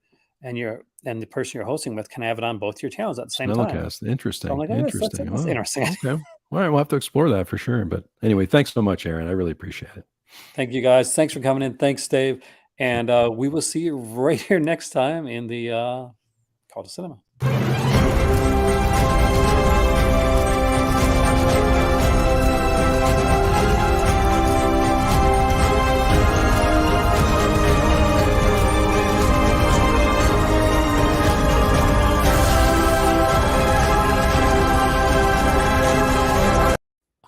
S3: the person you're hosting with can have it on both your channels at the same time?
S2: Interesting.
S3: So I'm like,
S2: Interesting.
S3: That's interesting.
S2: Okay. All right, we'll have to explore that for sure. But anyway, thanks so much, Aaron. I really appreciate it.
S3: Thank you, guys. Thanks for coming in. Thanks, Dave. And we will see you right here next time in the Call to Cinema.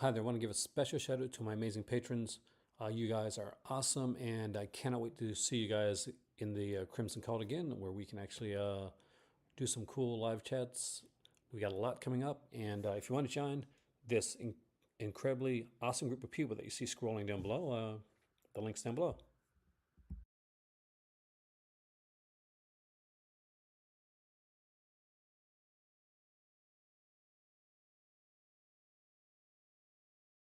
S3: Hi there. I want to give a special shout out to my amazing patrons. You guys are awesome, and I cannot wait to see you guys in the Crimson Cult again, where we can actually do some cool live chats. We got a lot coming up, and if you want to join this incredibly awesome group of people that you see scrolling down below, the link's down below.